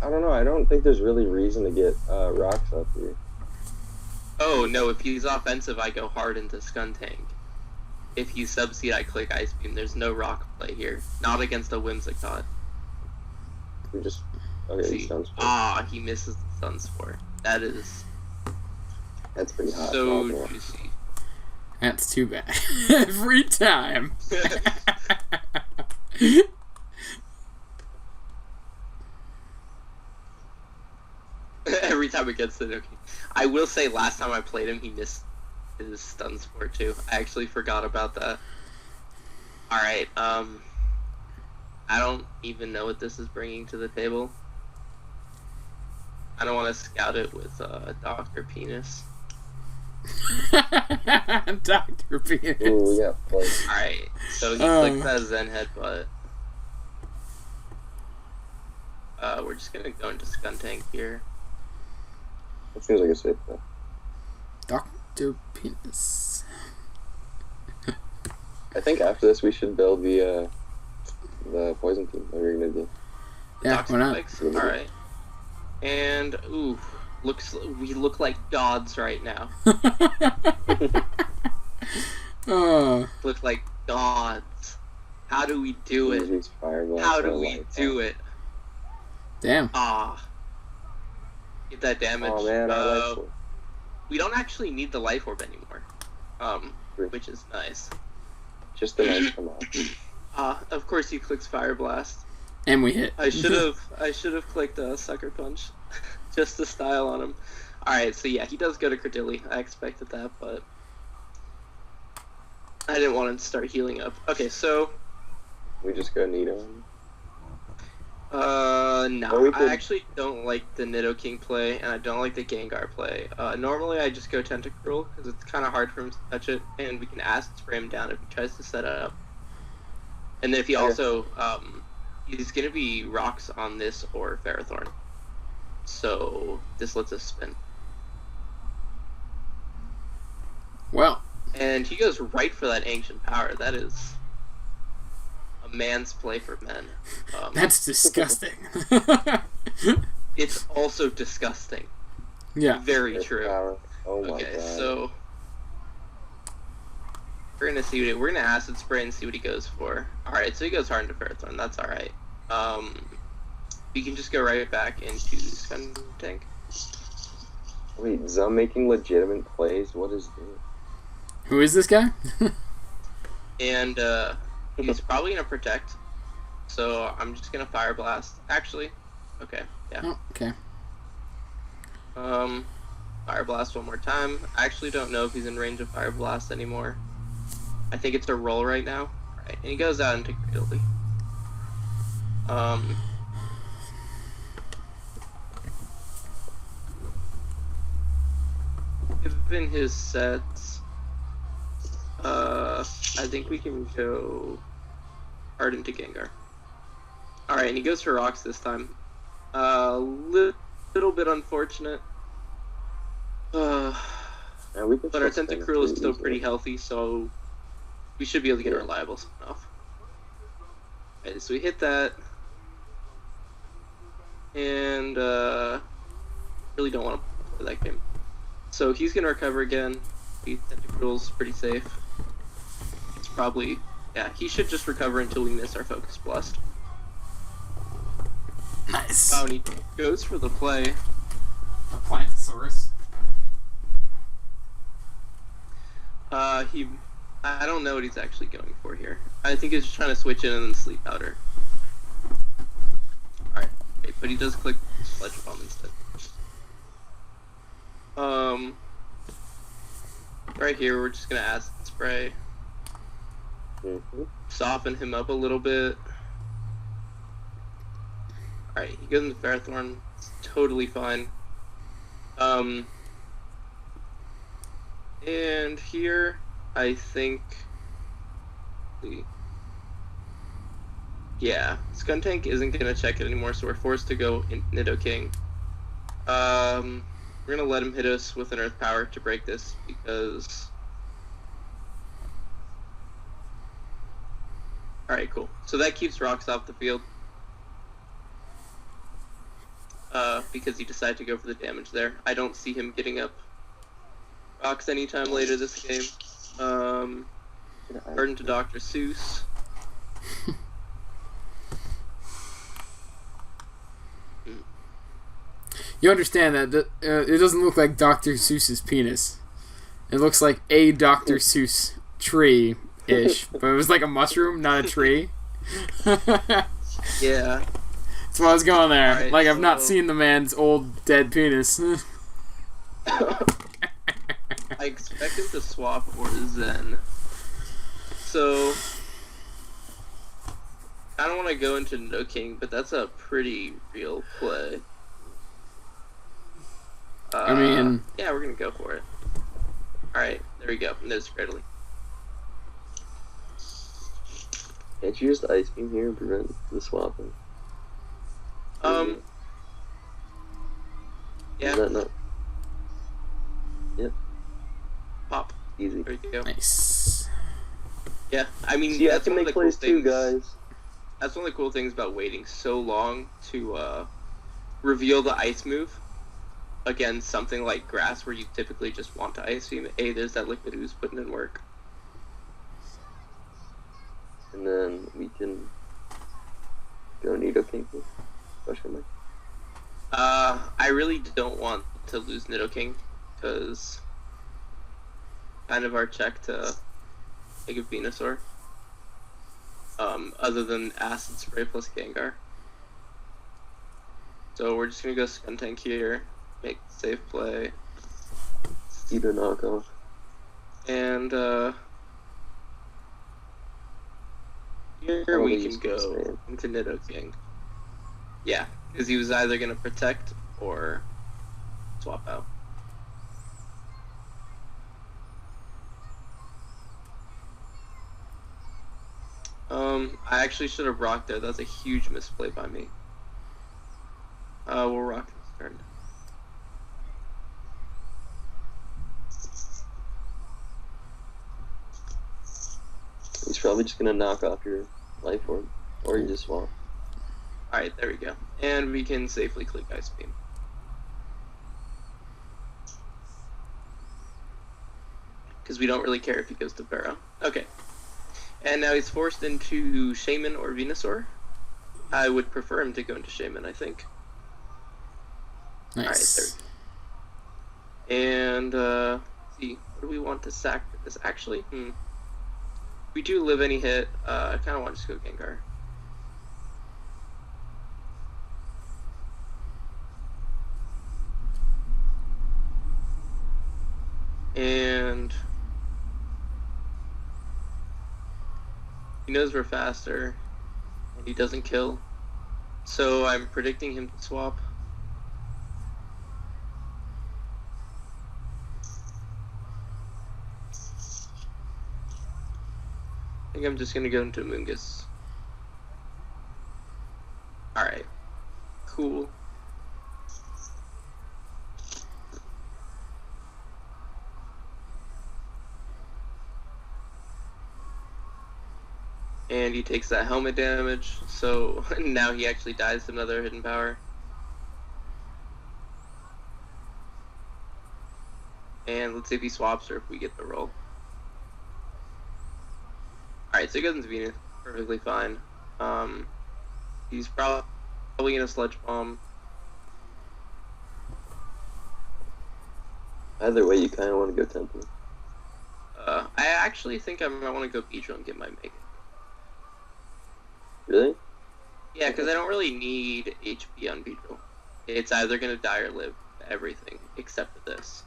I don't know. I don't think there's really reason to get rocks up here. Oh no, if he's offensive, I go hard into Skuntank. If he's subseed, I click Ice Beam. There's no rock play here. Not against a Whimsicott. We just okay. See, he misses the Sunspore. That's pretty hot. So juicy. That's too bad. Every time. Every time it gets the I will say, last time I played him, he missed his stun spore too. I actually forgot about that. Alright, I don't even know what this is bringing to the table. I don't want to scout it with Dr. Penis. Dr. Penis. Ooh, yeah. Alright, so he clicks that Zen Headbutt. We're just gonna go into Skuntank here. It seems like a safe bet. Dr. Penis. I think after this we should build the poison team that we're gonna do. Yeah, why not? Alright. And ooh, we look like gods right now. Look like gods. How do we do it? How do we do it? Damn. Get that damage. Oh man, we don't actually need the life orb anymore. Which is nice. Just a nice come on. Of course he clicks Fire Blast. And we hit. I should have clicked Sucker Punch, just to style on him. All right, so yeah, he does go to Credilli. I expected that, but I didn't want him to start healing up. Okay, so we just go Nido. No, I actually don't like the Nidoking play, and I don't like the Gengar play. Normally I just go Tentacruel, because it's kind of hard for him to touch it, and we can Acid Spray him down if he tries to set it up. And then if he also, he's going to be Rocks on this or Ferrothorn. So this lets us spin. Well. And he goes right for that Ancient Power. That is a man's play for men. That's disgusting. It's also disgusting. Yeah. Very true. Oh my god. Okay, so we're gonna see we're gonna Acid Spray and see what he goes for. Alright, so he goes hard into Ferrothorn, that's alright. We can just go right back into Skuntank. Wait, Zum making legitimate plays? What is this? Who is this guy? And he's probably gonna protect. So I'm just gonna Fire Blast. Actually, okay, yeah. Oh, okay. Fire Blast one more time. I actually don't know if he's in range of Fire Blast anymore. I think it's a roll right now. Alright, and he goes out into Credilli. Given his sets, I think we can go hard into Gengar. Alright, and he goes for Rocks this time. Little bit unfortunate. Yeah, But our Tentacruel is still pretty healthy, so we should be able to get a reliable off. Okay, so we hit that. And really don't want to play that game. So he's going to recover again. The Tentacruel's pretty safe. It's probably... Yeah, he should just recover until we miss our Focus Blast. Nice. Oh, and he goes for the play. A Plantosaurus. I don't know what he's actually going for here. I think he's just trying to switch in and then Sleep Powder. Alright, okay, but he does click Sledge Bomb instead. Right here, we're just gonna Acid Spray. Soften him up a little bit. Alright, he goes into Ferrothorn. It's totally fine. And here, I think... Yeah, Skuntank isn't going to check it anymore, so we're forced to go in Nidoking. We're going to let him hit us with an Earth Power to break this, because... Alright, cool. So that keeps Rocks off the field. Because he decided to go for the damage there. I don't see him getting up Rocks anytime later this game. Burden to Dr. Seuss. You understand that it doesn't look like Dr. Seuss's penis. It looks like a Dr. Seuss tree-ish. But it was like a mushroom, not a tree. Yeah. That's why I was going there. Right, like, I've not seen the man's old, dead penis. I expect him to swap or Zen. So, I don't want to go into No King, but that's a pretty real play. I mean... Yeah, we're going to go for it. Alright, there we go. And there's Greteley. Can't you just ice beam here and prevent the swapping? Yeah. Is that not? Yep. Pop. Easy. There you go. Nice. Yeah, I mean, So you have that's to one of make the cool plays too, things. guys. That's one of the cool things about waiting so long to reveal the ice move against something like grass, where you typically just want to ice beam. Hey, there's that liquid ooze putting in work. And then we can go Nido King. Question mark. I really don't want to lose Nidoking, because kind of our check to take a Venusaur. Other than Acid Spray plus Gengar. So we're just gonna go Skuntank here, make safe play, Nido knockoff. and here Probably we can use go Sand. into Nidoking. Yeah, because he was either gonna protect or swap out. I actually should have rocked there. That's a huge misplay by me. We'll rock this turn. He's probably just gonna knock off your life orb, or you just swap. Alright, there we go. And we can safely click Ice Beam. Because we don't really care if he goes to Burrow. Okay. And now he's forced into Shaman or Venusaur. I would prefer him to go into Shaman, I think. Nice. Alright, there. And, let's see, what do we want to sack for this? Actually, we do live any hit. I kind of want to just go Gengar. And he knows we're faster, and he doesn't kill. So I'm predicting him to swap. I think I'm just gonna go into Mungus. Alright. Cool. And he takes that helmet damage, so now he actually dies to another hidden power. And let's see if he swaps or if we get the roll. Alright, so he goes into Venus. Perfectly fine. He's probably gonna Sludge Bomb. Either way, you kind of want to go Temple. I actually think I might want to go Beedrill and get my Mega. Really? Yeah, because I don't really need HP on Beedrill. It's either gonna die or live. Everything except for this.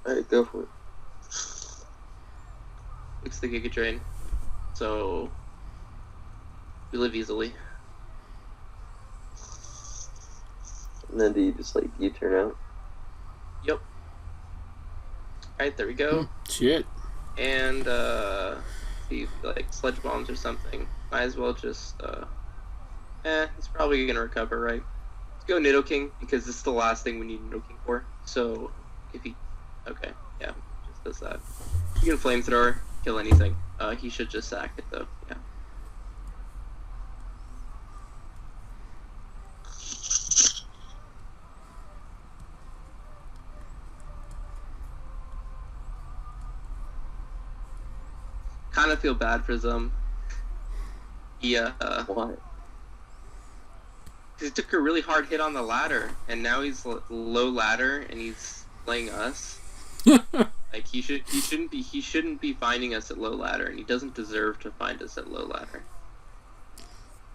Alright, go for it. It's the Giga Drain. So we live easily. And then do you just like U-turn out? Yep. Alright, there we go. Shit. And see, like Sludge Bombs or something. Might as well just he's probably gonna recover, right? Let's go Nidoking, because this is the last thing we need Nidoking for. So if he okay, yeah, just does that. You can Flamethrower, kill anything. He should just sack it though, yeah. kind of feel bad for Zum. Why? He took a really hard hit on the ladder, and now he's low ladder, and he's playing us. Like he shouldn't be finding us at low ladder, and he doesn't deserve to find us at low ladder.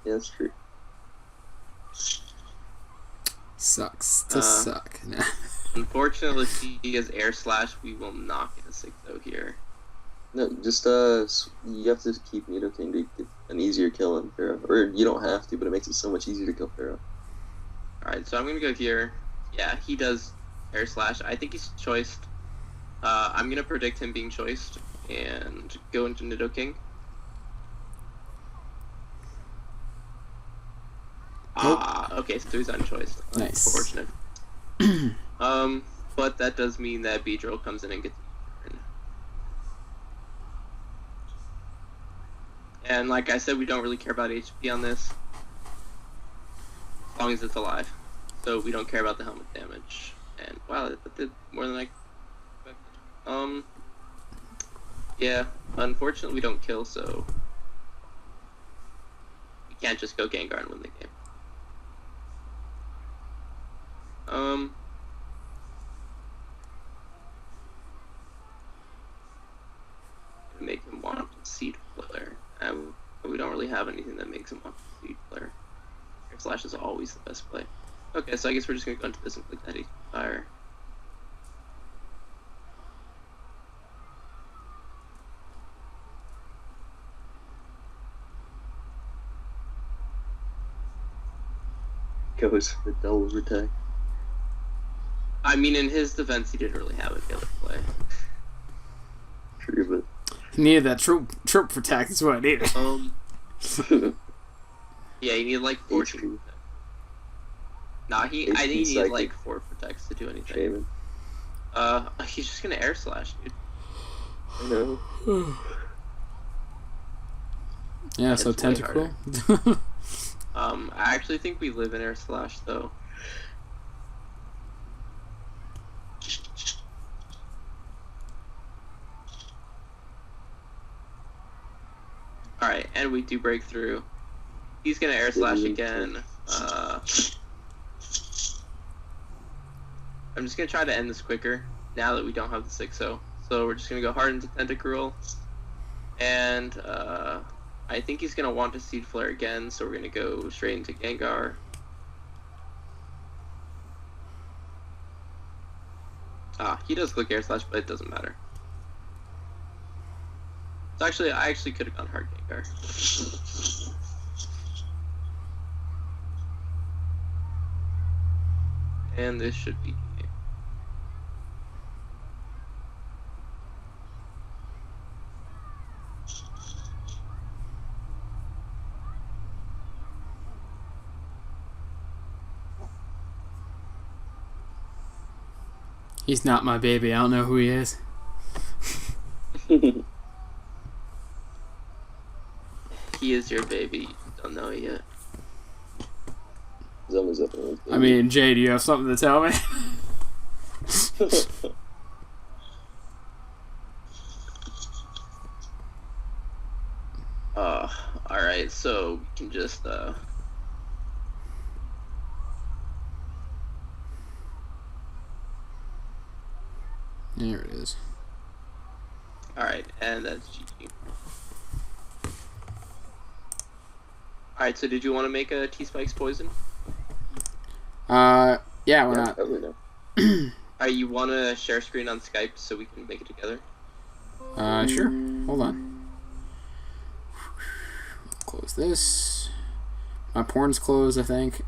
Yeah, that's true. Sucks to suck. Unfortunately, if he has air slash, we will not get a 6-0 here. No, just you have to keep Nidoking to get an easier kill on Pharaoh. Or you don't have to, but it makes it so much easier to kill Pharaoh. Alright, so I'm gonna go here. Yeah, he does air slash. I think he's choiced. I'm gonna predict him being choiced and go into Nidoking. Okay, so he's unchoiced. Nice. Unfortunate. But that does mean that Beedrill comes in and gets a turn. And like I said, we don't really care about HP on this, as long as it's alive. So we don't care about the helmet damage. And wow, that did more than I expected. Yeah, unfortunately we don't kill, so we can't just go Gengar and win the game. Make him want to Seed Flare. We don't really have anything that makes him want to Seed Flare. Air Slash is always the best play. Okay, so I guess we're just gonna go into this and click that FIR. Goes for the double attack. I mean, in his defense, he didn't really have a killer play. True, but He needed that troop protect. That's what I needed. Yeah, he needed like 14. Nah, I think he needed like 4 protects to do anything. Shaman. He's just gonna air slash, dude. I know. Yeah, so It's way tentacle. I actually think we live in air slash though. Alright, and we do break through. He's gonna air slash again. I'm just gonna try to end this quicker now that we don't have the 6-0. So we're just gonna go hard into Tentacruel. And I think he's gonna want to Seed Flare again, so we're gonna go straight into Gengar. He does click air slash, but it doesn't matter. So actually, I could have gone hard Gengar. And this should be. He's not my baby. I don't know who he is. He is your baby. You don't know it yet. Zelma's up in I mean, Jay, do you have something to tell me? Alright, so we can just, There it is. Alright, and that's GG. Alright, so did you want to make a T-Spikes poison? Yeah, why not? Probably no. Alright, you want to share screen on Skype so we can make it together? Sure. Hold on. Close this. My porn's closed, I think.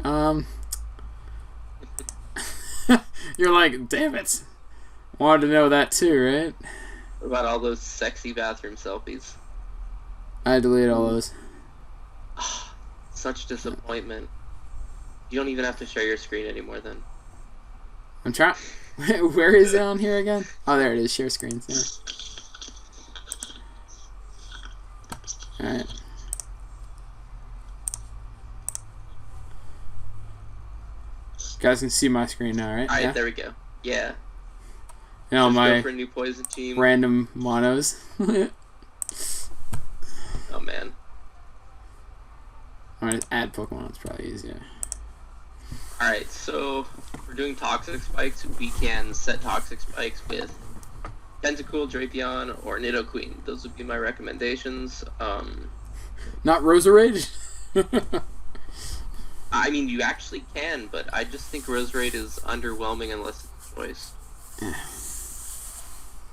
You're like, damn it. Wanted to know that too, right? What about all those sexy bathroom selfies? I deleted all those. Such disappointment. You don't even have to share your screen anymore then. I'm trying. Where is it on here again? Oh, there it is. Share screens. Yeah. Alright. You guys can see my screen now, right? Alright, Yeah? there we go. Yeah. You know, Let's go my for a new poison team. random monos. Alright, add Pokemon. It's probably easier. Alright, so if we're doing Toxic Spikes, we can set Toxic Spikes with Tentacool, Drapion, or Nidoqueen. Those would be my recommendations. Not Roserade? I mean, you actually can, but I just think Roserade is underwhelming unless it's a choice.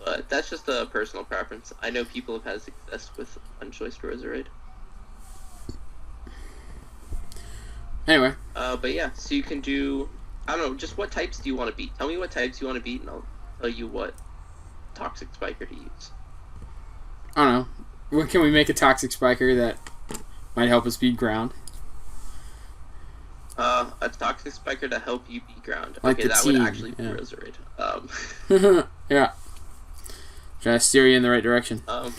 But that's just a personal preference. I know people have had success with unchoiced Roserade. Anyway. But yeah, so you can do... I don't know, just what types do you want to beat? Tell me what types you want to beat, and I'll tell you what Toxic Spiker to use. I don't know. When can we make a Toxic Spiker that might help us beat ground? A Toxic Spiker to help you beat ground. Like okay, the that team, would actually be yeah. Roserade. Yeah. Trying to steer you in the right direction. Actually...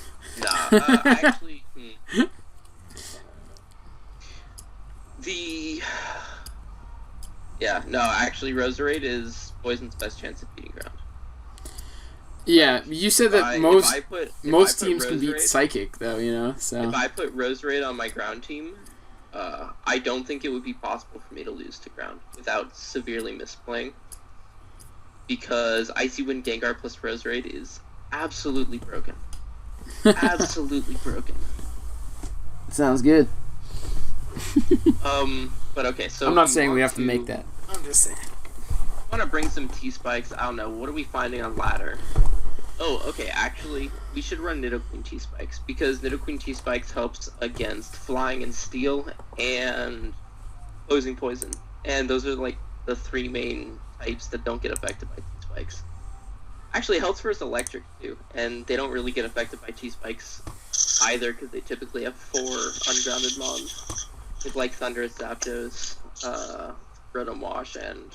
Actually, Roserade is Poison's best chance at beating ground. Yeah, you said that most teams can beat Roserade, Psychic, though, you know, so... If I put Roserade on my ground team, I don't think it would be possible for me to lose to ground without severely misplaying. Because Icy Wind Gengar plus Roserade is absolutely broken. Absolutely broken. Sounds good. But okay, so... I'm not saying we have to make that. I'm just saying. I want to bring some T-Spikes. I don't know, what are we finding on ladder? Oh, okay, actually, we should run Nidoqueen T-Spikes, because Nidoqueen T-Spikes helps against Flying and Steel, and Opposing Poison. And those are, like, the three main types that don't get affected by T-Spikes. Actually, it helps versus Electric, too, and they don't really get affected by T-Spikes either, because they typically have 4 ungrounded mons, with, like, Thundurus, Zapdos, Rotom Wash, and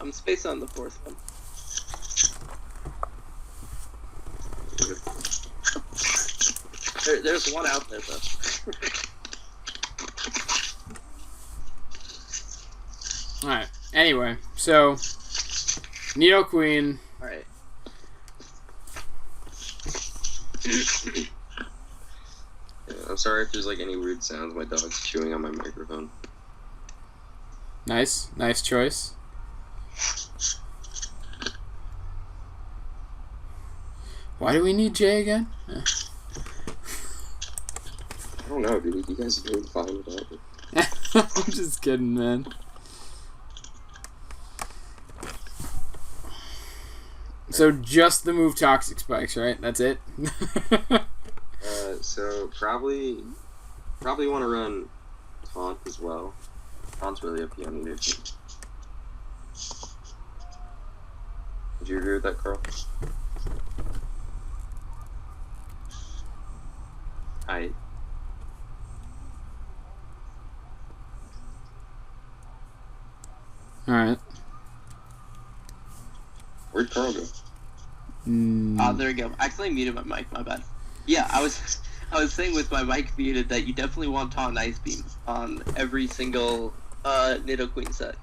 I'm spacing on the 4th one. There's one out there, though. Alright, anyway, so... Nidoqueen... Alright. I'm sorry if there's like any weird sounds. My dog's chewing on my microphone. Nice choice. Why do we need Jay again? I don't know, dude. You guys are doing fine without me. I'm just kidding, man. So just the move Toxic Spikes, right? That's it? So probably want to run Taunt as well. Taunt's really up here on either team. Would you agree with that, Carl? Alright. Where'd Carl go? Oh, there we go. I accidentally muted my mic, my bad. Yeah, I was saying with my mic muted that you definitely want Taunt and Ice Beam on every single Nidoqueen set.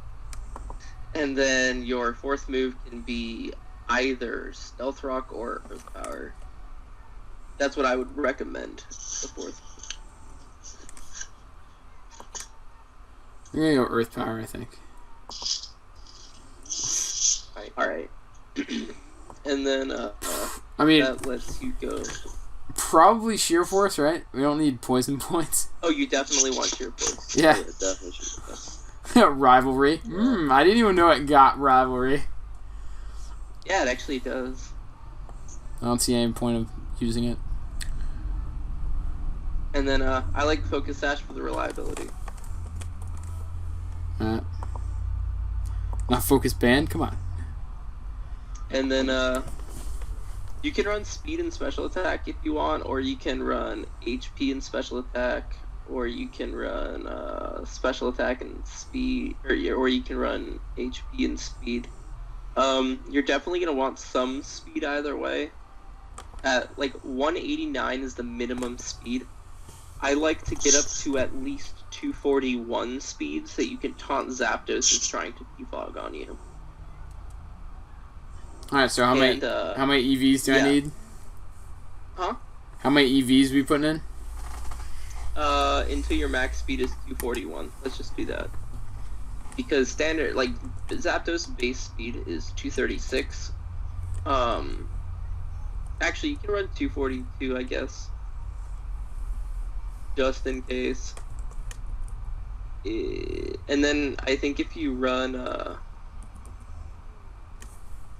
And then your 4th move can be either Stealth Rock or Earth Power. That's what I would recommend, the 4th. I'm gonna go Earth Power, I think. Alright. And then, I mean, that lets you go. Probably Sheer Force, right? We don't need poison points. Oh, you definitely want Sheer Force. Yeah. Definitely should be best. Rivalry. I didn't even know it got Rivalry. Yeah, it actually does. I don't see any point of using it. And then, I like Focus Sash for the reliability. Not Focus Band? Come on. And then, you can run Speed and Special Attack if you want, or you can run HP and Special Attack, or you can run Special Attack and Speed, or you can run HP and Speed. You're definitely going to want some speed either way. Like, 189 is the minimum speed. I like to get up to at least 241 speed so that you can taunt Zapdos who's trying to defog on you. Alright, so how many EVs do I need? Huh? How How many EVs we putting in? Until your max speed is 241. Let's just do that. Because standard, like, Zapdos base speed is 236. Actually, you can run 242, I guess. Just in case. And then I think if you run,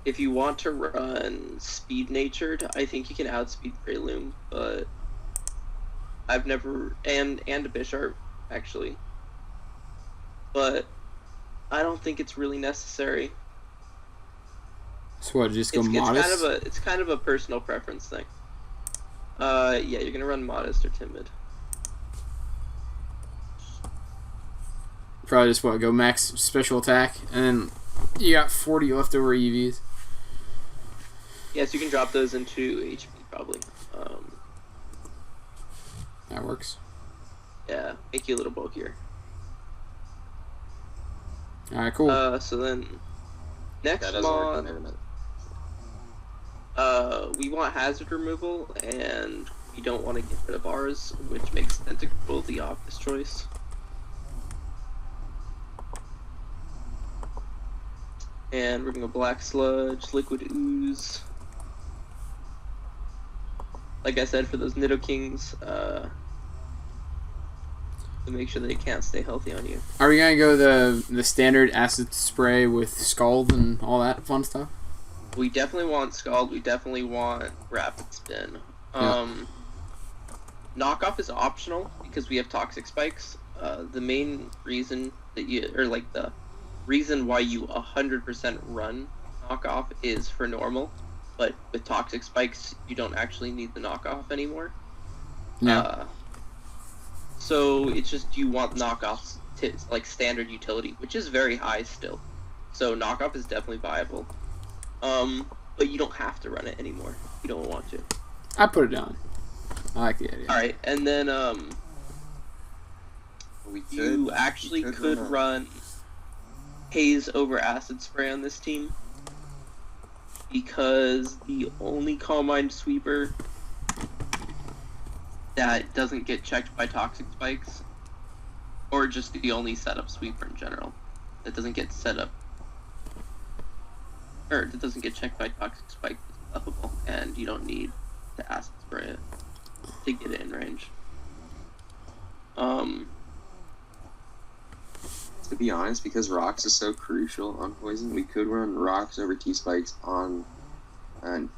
if you want to run speed natured, I think you can outspeed Breloom, but I've never, and a Bisharp, actually. But I don't think it's really necessary. So what, just go modest? It's kind of a personal preference thing. Yeah, you're gonna run modest or timid. Probably just go max special attack, and then you got 40 leftover EVs. Yes, you can drop those into HP probably. That works. Yeah, make you a little bulkier. Alright, cool. So then, next That doesn't work. mod, Never mind. we want hazard removal, and we don't want to get rid of ours, which makes Tentacle the obvious choice. And we're gonna go Black Sludge, Liquid Ooze. Like I said, for those Nidokings, to make sure they can't stay healthy on you. Are we gonna go the standard acid spray with Scald and all that fun stuff? We definitely want Scald. We definitely want Rapid Spin. Knockoff is optional because we have Toxic Spikes. The main reason that the reason why you 100% run Knockoff is for normal, but with Toxic Spikes, you don't actually need the Knockoff anymore. Yeah. So it's just you want Knockoffs to like standard utility, which is very high still. So Knockoff is definitely viable. But you don't have to run it anymore. You don't want to. I put it down. I like the idea. Alright, and then you actually could could run Haze over Acid Spray on this team, because the only Calm Mind Sweeper that doesn't get checked by Toxic Spikes, or just the only setup sweeper in general that doesn't get that doesn't get checked by Toxic Spike, is buffable, and you don't need to Acid Spray it to get it in range. To be honest, because Rocks is so crucial on Poison, we could run Rocks over T-Spikes on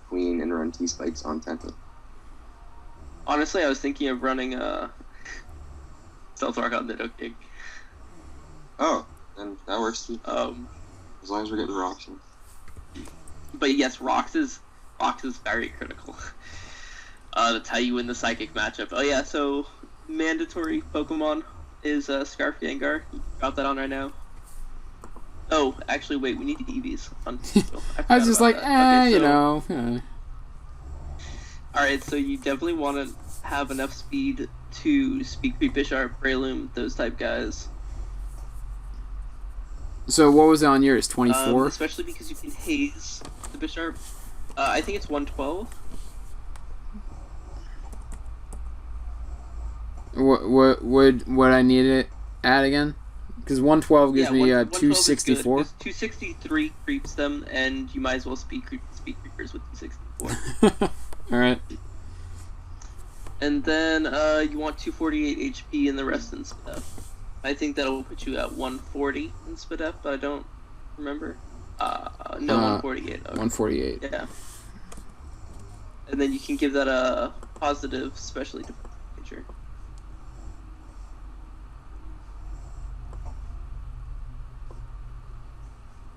Queen and run T-Spikes on Tenta. Honestly, I was thinking of running Stealth Rock on Nidoking. Oh, then that works too. As long as we're getting Rocks in. But yes, Rocks is very critical. That's how you win the Psychic matchup. Oh yeah, so mandatory Pokemon is Scarf Gengar. Drop that on right now. Oh, actually, wait, we need the EVs. I was just like, Okay, you so- know. Alright, so you definitely want to have enough speed to Speed Creep Bisharp, Breloom, those type guys. So what was it on yours? 24? Especially because you can haze the Bisharp. I think it's 112. What would I need it at again? Because 112 gives me 112 is good, 264. 'cause 263 creeps them, and you might as well speed creepers with 264. Alright. And then you want 248 HP and the rest in Spit Up. I think that'll put you at 140 in Spit Up, but I don't remember. No, 148. Okay. 148. Yeah. And then you can give that a positive, specially defensive nature.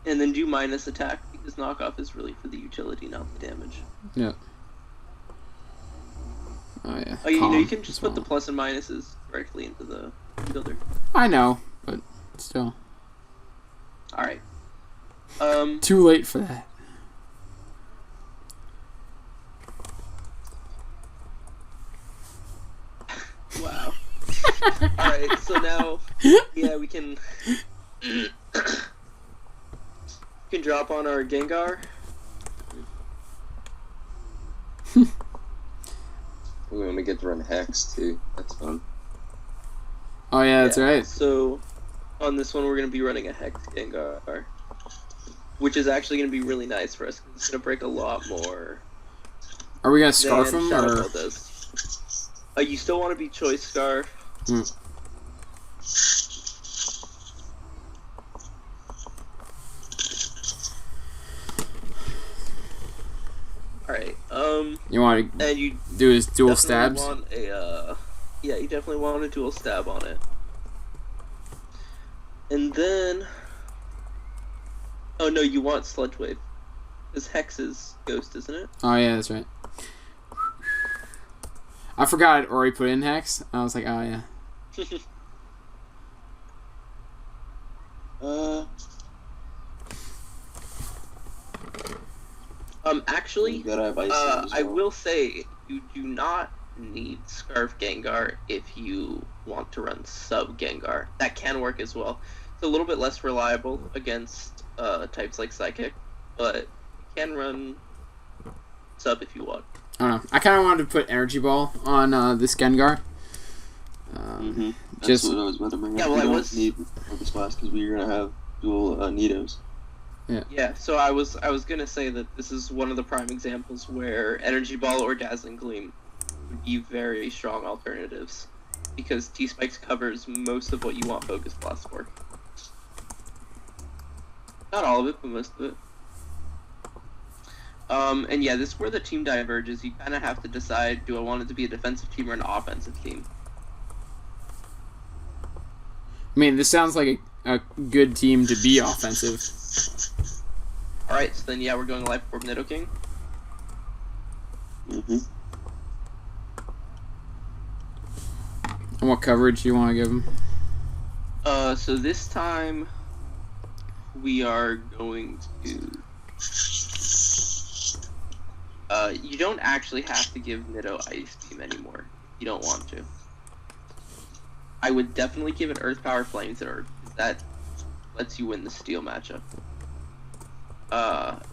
And then do minus attack, because knockoff is really for the utility, not the damage. Yeah. Oh yeah. Oh, you Calm know, you can just as put the well. plus and minuses directly into the builder. I know, but still. Alright. Too late for that. Wow. Alright, so now, yeah, we can... we can drop on our Gengar. Ooh, we get to run Hex too. That's fun. Oh yeah, that's right. So, on this one, we're going to be running a Hex Gengar, which is actually going to be really nice for us. It's going to break a lot more. Are we gonna scarf him Shadow or? Ball does. You still want to be Choice Scarf. Alright, You want to and you do his dual definitely stabs? want a, yeah, you definitely want a dual stab on it. And then, oh no, you want Sludge Wave. Because Hex is Ghost, isn't it? Oh yeah, that's right. I forgot I'd already put in Hex. I was like, oh yeah. Actually, You gotta have ice as I well. will say you do not need Scarf Gengar if you want to run Sub Gengar. That can work as well. It's a little bit less reliable against types like Psychic, but you can run Sub if you want. I don't know. I kind of wanted to put Energy Ball on this Gengar. That's Just what I was about to bring up. Yeah, well, we I don't was- need Focus Blast because we're gonna have dual Nidos. Yeah, so I was gonna say that this is one of the prime examples where Energy Ball or Dazzling Gleam would be very strong alternatives, because T-Spikes covers most of what you want Focus Blast for. Not all of it, but most of it. And yeah, this is where the team diverges. You kind of have to decide, do I want it to be a defensive team or an offensive team? I mean, this sounds like a good team to be offensive. Alright, so then yeah, we're going Life Orb Nidoking. And what coverage do you want to give him? So this time we are going to. You don't actually have to give Nido Ice Beam anymore. You don't want to. I would definitely give it Earth Power Flamethrower. That lets you win the Steel matchup.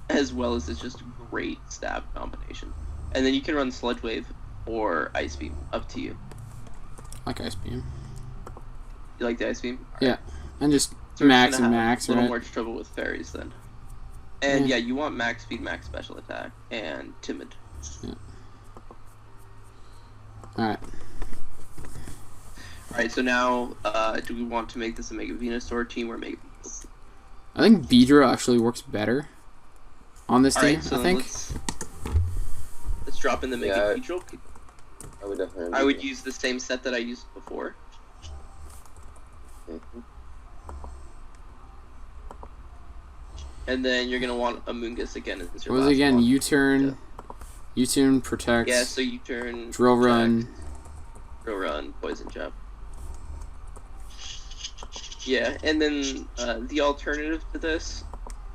As well as it's just a great stab combination. And then you can run Sludge Wave or Ice Beam, up to you. Like Ice Beam. You like the Ice Beam? Yeah. And just So we're max just and gonna have max, a little right? more trouble with fairies then. And yeah, you want max speed, max special attack, and timid. Alright. Alright, so now, do we want to make this a Mega Venusaur team or Mega? I think Beedrill actually works better on this team, Alright, so I think. let's drop in the Mega Yeah. Beedrill. I would definitely. I would use the same set that I used before. And then you're gonna want Amoonguss again as your What was last it again? one. U-turn, U-turn, protect, Yeah, so you turn drill run. Drill run, poison jab. Yeah, and then the alternative to this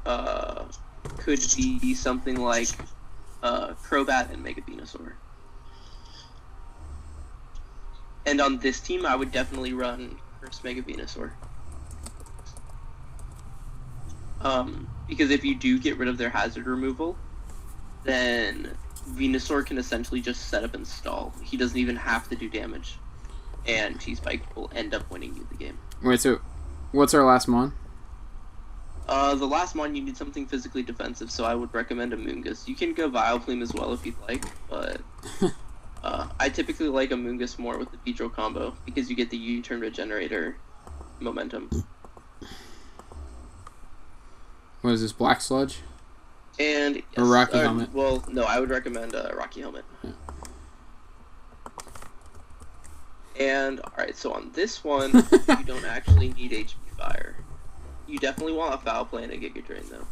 could be something like Crobat and Mega Venusaur. And on this team, I would definitely run first Mega Venusaur. Because if you do get rid of their hazard removal, then Venusaur can essentially just set up and stall. He doesn't even have to do damage. And T-Spike will end up winning you the game. Wait, so what's our last mon? The last one, you need something physically defensive, so I would recommend a Moongus. You can go Vileplume as well if you'd like, but I typically like a Moongus more with the Beedrill combo, because you get the U-turn regenerator momentum. What is this, Black Sludge? And Or Rocky Helmet. Well, no, I would recommend Rocky Helmet. Yeah. And alright, so on this one, you don't actually need HP Fire. You definitely want a Foul Play and a Giga Drain though.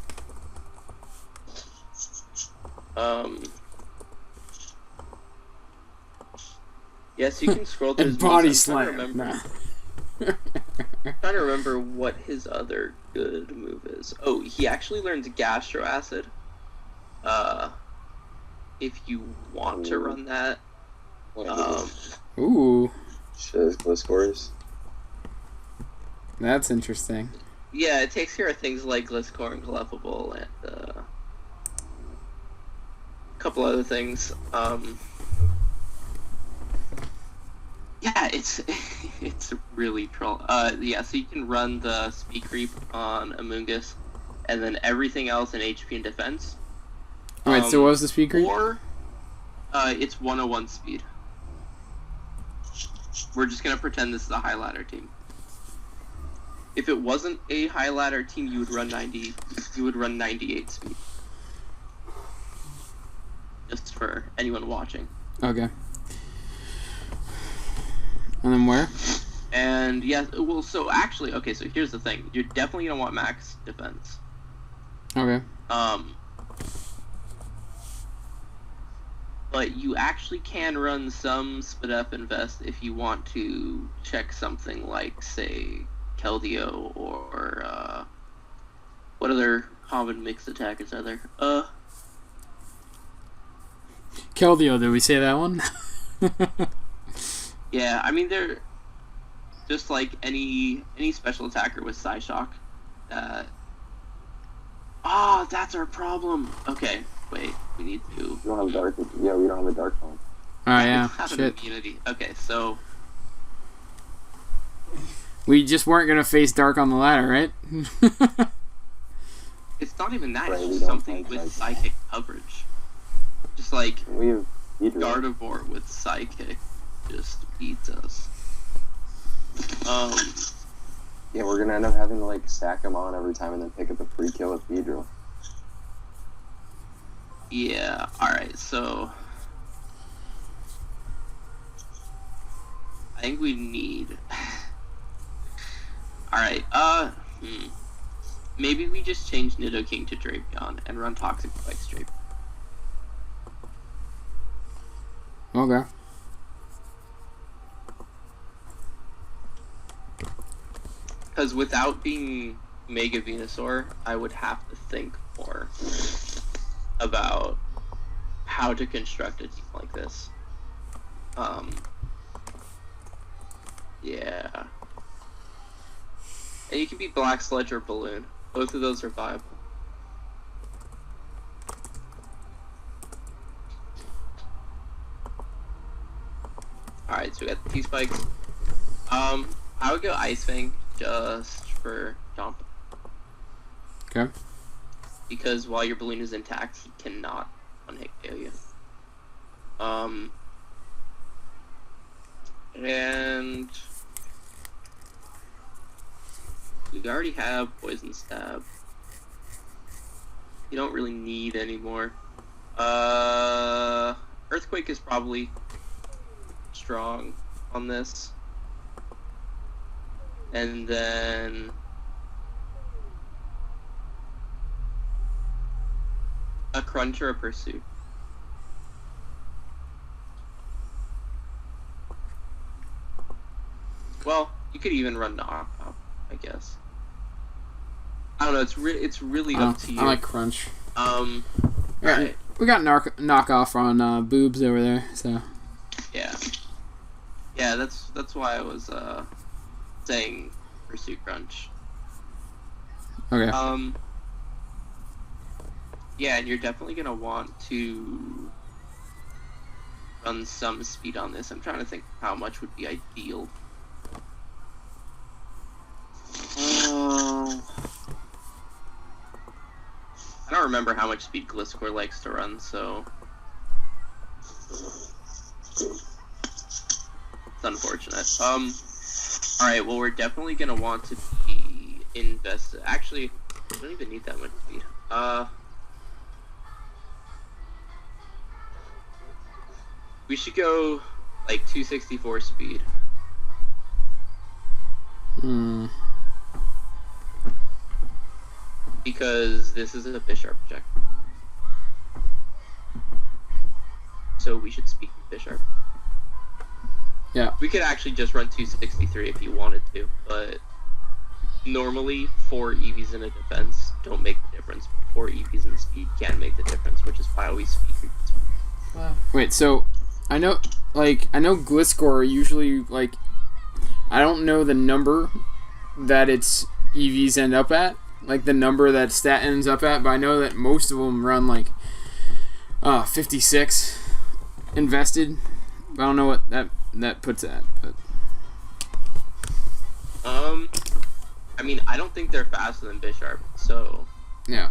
Yes, you can scroll through And his Body moves. I'm Slam. trying Nah. to remember what his other good move is. Oh, he actually learns Gastro Acid. If you want to run that. Ooh, Shows close scores. that's interesting. Yeah, it takes care of things like Gliscor and Clefable and a couple other things. Yeah, it's it's really troll. Yeah, so you can run the speed creep on Amoongus, and then everything else in HP and defense. Alright, so what was the speed creep? Or, it's 101 speed. We're just gonna pretend this is a high ladder team. If it wasn't a high ladder team, you would run 90. You would run 98 speed. Just for anyone watching. Okay. And then where? And yeah, well, so actually, okay, so here's the thing. You're definitely gonna want max defense. Okay. But you actually can run some Spadef Invest if you want to check something like, say, Keldeo or, what other common mixed attackers are there? Keldeo, did we say that one? Yeah, I mean, they're just like any special attacker with Psyshock. That's our problem. Okay, wait, we need to... We don't have dark. Yeah, we don't have a dark phone. Oh, yeah. Have an Shit. immunity. Okay, so... We just weren't going to face Dark on the ladder, right? It's not even that, Right, it's we just don't something fight with psychic. psychic coverage. Just like We have Hydra. Gardevoir with psychic just beats us. Yeah, we're gonna end up having to like sack him on every time and then pick up a free kill with Hydra. Yeah, alright, so... I think we need... Alright, maybe we just change Nidoking to Drapion and run Toxic Spikes Drapion. Okay. Because without being Mega Venusaur, I would have to think more about how to construct a team like this. Yeah. And you can be Black Sledge or Balloon. Both of those are viable. Alright, so we got the T-Spikes. I would go Ice Fang just for jump. Okay. Because while your balloon is intact, he cannot one-hit KO you. And we already have Poison Stab. You don't really need any more. Earthquake is probably strong on this. And then a Crunch or a Pursuit. Well, you could even run Knock Off, I guess. I don't know. It's really up to you. I like Crunch. Right. We got knockoff on boobs over there, so. Yeah. Yeah, that's why I was saying Pursuit Crunch. Okay. Yeah, and you're definitely gonna want to run some speed on this. I'm trying to think how much would be ideal. I don't remember how much speed Gliscor likes to run, so it's unfortunate. Alright, well, we're definitely gonna want to be invested. Actually, we don't even need that much speed. We should go like 264 speed. Because this is a Bisharp project. So we should speak Bisharp. Yeah. We could actually just run 263 if you wanted to, but normally 4 EVs in a defense don't make the difference, but 4 EVs in speed can make the difference, which is why we speak. Wait, so I know Gliscor usually, like, I don't know the number that its EVs end up at, like the number that stat ends up at, but I know that most of them run like 56 invested, I don't know what that puts at, but I mean, I don't think they're faster than Bisharp, so yeah.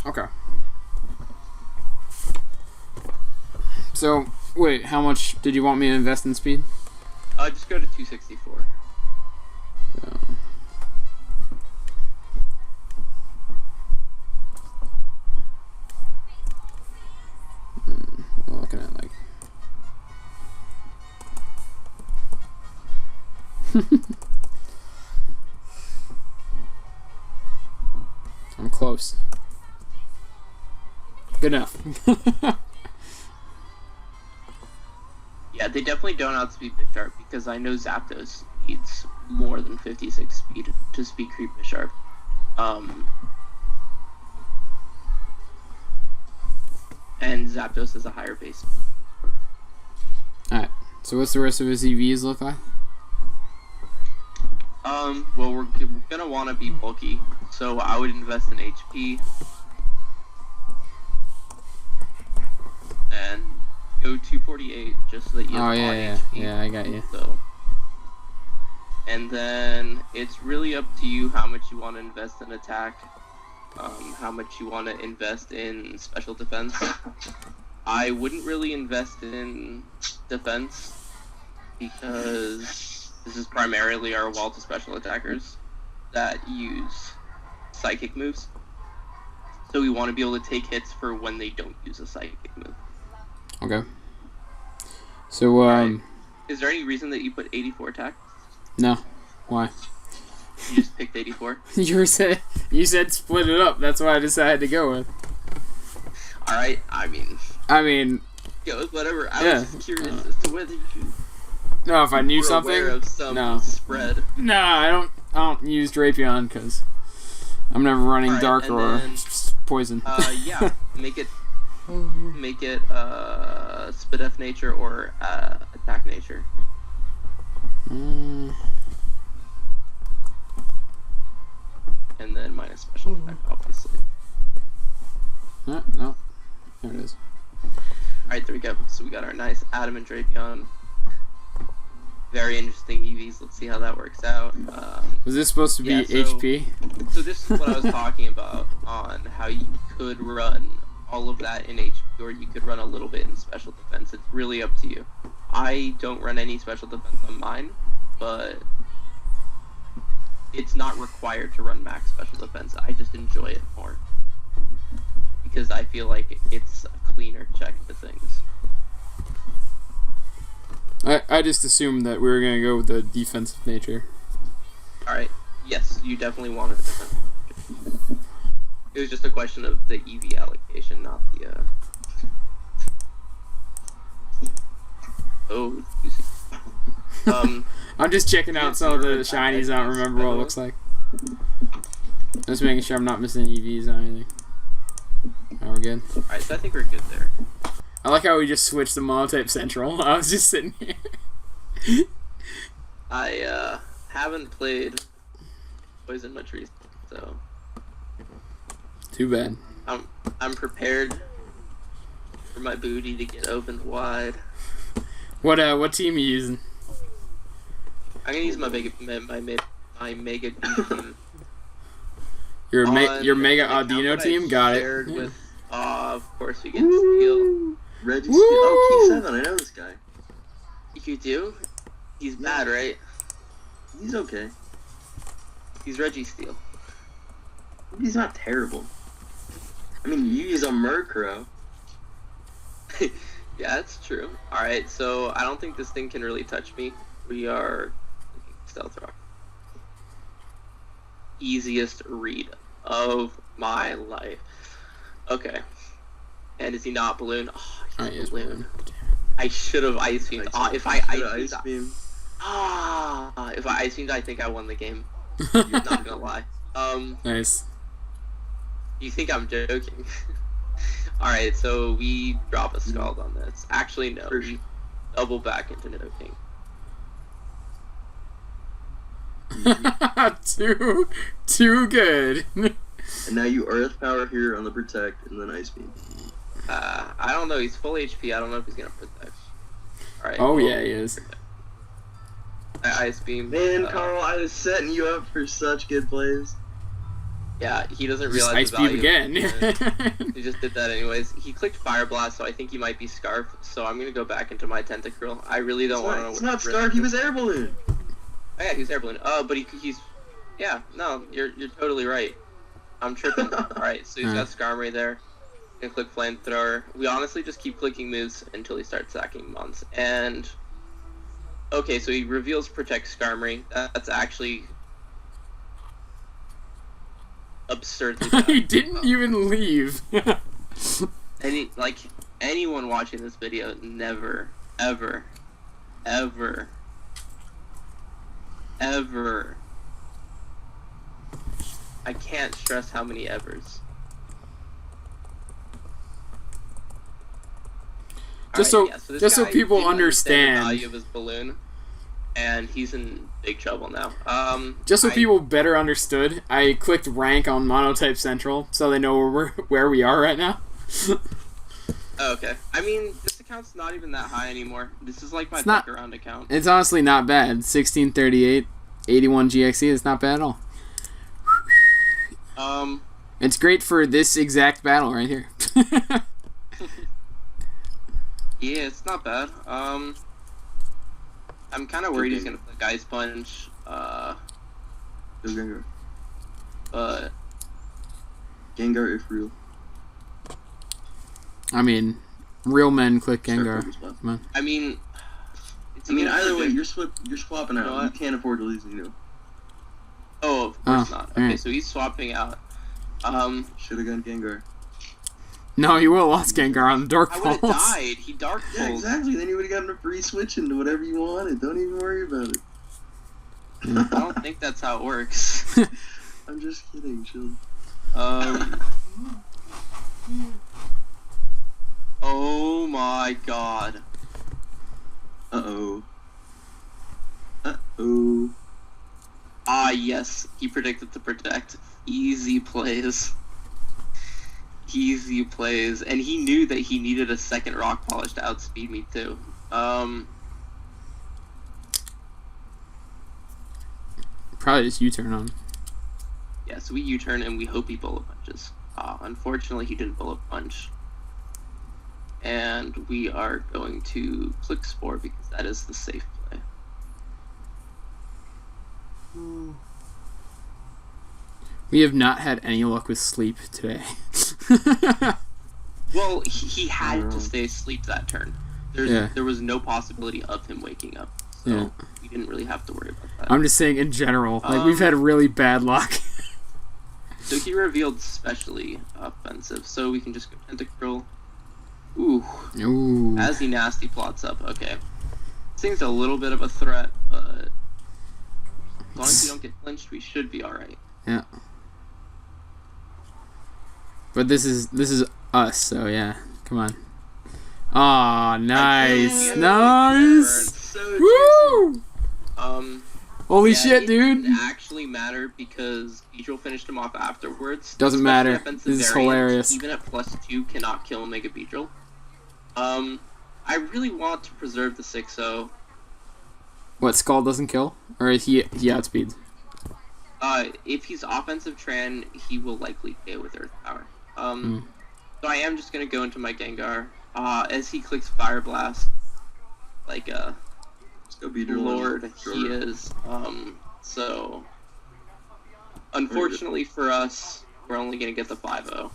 Okay. So wait, how much did you want me to invest in speed? just go to 264. So. I'm looking at like. I'm close. Good enough. Yeah, they definitely don't outspeed Bisharp because I know Zapdos needs more than 56 speed to speed creep Bisharp. And Zapdos has a higher base. Alright, so what's the rest of his EVs look like? Well, we're gonna want to be bulky, so I would invest in HP. And go 248 just so that you have HP. Yeah, I got you. So, and then it's really up to you how much you want to invest in attack, how much you want to invest in special defense. I wouldn't really invest in defense because this is primarily our wall to special attackers that use psychic moves. So we want to be able to take hits for when they don't use a psychic move. Okay. So, Right. Is there any reason that you put 84 attack? No. Why? You just picked 84? you said split it up. That's what I decided to go with. Alright, I mean, yeah, whatever. I was just curious as to whether you no, if I knew were something. aware of some No. spread. No, I don't use Drapion because I'm never running Alright, Dark and or then, Poison. Yeah, make it Spidef nature or attack nature. Mm. And then minus special attack, obviously. No, there it is. Alright, there we go. So we got our nice Adam and Drapion. Very interesting EVs. Let's see how that works out. Was this supposed to be yeah, so- HP? So this is what I was talking about on how you could run all of that in HP, or you could run a little bit in special defense. It's really up to you. I don't run any special defense on mine, but it's not required to run max special defense. I just enjoy it more because I feel like it's a cleaner check to things. I just assumed that we were gonna go with the defensive nature. Alright, yes, you definitely wanted a different. It was just a question of the EV allocation, not the, Oh, you see. I'm just checking out some of the shinies. I don't remember what it looks like. Just making sure I'm not missing EVs or anything. Oh, we're good. Alright, so I think we're good there. I like how we just switched to monotype central. I was just sitting here. I, haven't played Poison much recently, so Too bad. I'm prepared for my booty to get opened wide. What team are you using? I'm gonna use my mega D team. Your On Mega an account Audino that I team? Got it. shared with, of course we get Steel. Reggie Steele. Oh, Key 7, I know this guy. You do? He's bad, right? He's okay. He's Reggie Steele. He's not terrible. I mean, you use a Murkrow. Yeah, that's true. Alright, so I don't think this thing can really touch me. We are Stealth Rock. Easiest read of my life. Okay. And is he not Balloon? Oh, he's Alright, yes, Balloon. I should have Ice Beamed. If I Ice Beam. if I Ice Beamed, I think I won the game. Not gonna lie. Nice. You think I'm joking? Alright, so we drop a Scald on this. Actually, no. We double back into No King. Too good. And now you Earth Power here on the Protect, and then Ice Beam. I don't know. He's full HP. I don't know if he's gonna protect. Alright. Alright. Oh, well, yeah, he is. Ice Beam. Man, Carl, I was setting you up for such good plays. Yeah, he doesn't Just realize Ice the Beam value. again. He just did that anyways. He clicked Fire Blast, so I think he might be Scarf. So I'm gonna go back into my Tentacruel. I really don't want to. It's not Scarf, he was Air Balloon. Oh yeah, he's Air Balloon. Oh, but he's. Yeah, no, you're totally right. I'm tripping. All right, so he's got Skarmory there. Gonna click Flamethrower. We honestly just keep clicking moves until he starts sacking mons. And okay, so he reveals Protect Skarmory. That's actually absurdly bad. He didn't even leave. Anyone watching this video, never, ever, ever, ever. I can't stress how many evers. Just so this guy people didn't understand the understand. value of his balloon, and he's in big trouble now. Just so people better understood, I clicked rank on Monotype Central, so they know where we are right now. Okay. I mean, this account's not even that high anymore. This is like my not- fuck around account. It's honestly not bad. 1638, 81 GXE is not bad at all. It's great for this exact battle right here. Yeah, it's not bad. I'm kind of worried he's gonna click Ice Punch. Go Gengar. But Gengar if real. I mean, real men click Gengar. Come on. I mean, either way, you're swapping You know out. what? You can't afford to lose, Oh, of course Oh, not. Okay, alright. so he's swapping out. Should have gone Gengar. No, you would have lost Gengar on the Dark I would have Pulse. died. He Dark Yeah, Pulsed. exactly. Then you would have gotten a free switch into whatever you wanted. Don't even worry about it. I don't think that's how it works. I'm just kidding, chill. Oh my god. Uh-oh. Uh-oh. Ah, yes. He predicted to protect. Easy plays. Easy plays. And he knew that he needed a second Rock Polish to outspeed me, too. Probably just U-turn on. Yeah, so we U-turn and we hope he bullet punches. Unfortunately, he didn't bullet punch. And we are going to click Spore because that is the safe play. We have not had any luck with sleep today. Well, he had to stay asleep that turn. There was no possibility of him waking up. So we didn't really have to worry about that. I'm just saying in general, like we've had really bad luck. So he revealed specially offensive, so we can just go Tentacruel. Ooh. As he nasty plots up. Okay. This thing's a little bit of a threat, but as long as we don't get flinched, we should be alright. Yeah. But this is us, so yeah. Come on. Aw, nice. Nice. So Woo! Holy shit, it dude. didn't actually matter because Beedrill finished him off afterwards. Doesn't Especially matter. offensive This is variant, hilarious. Even at +2 cannot kill Mega Beedrill. I really want to preserve the 6-0. What, Skull doesn't kill? Or he outspeeds? If he's offensive Tran, he will likely KO with Earth Power. So I am just gonna go into my Gengar. As he clicks Fire Blast, like let's go Beedrill. Lord, he is. So unfortunately for us, we're only gonna get the 5-0.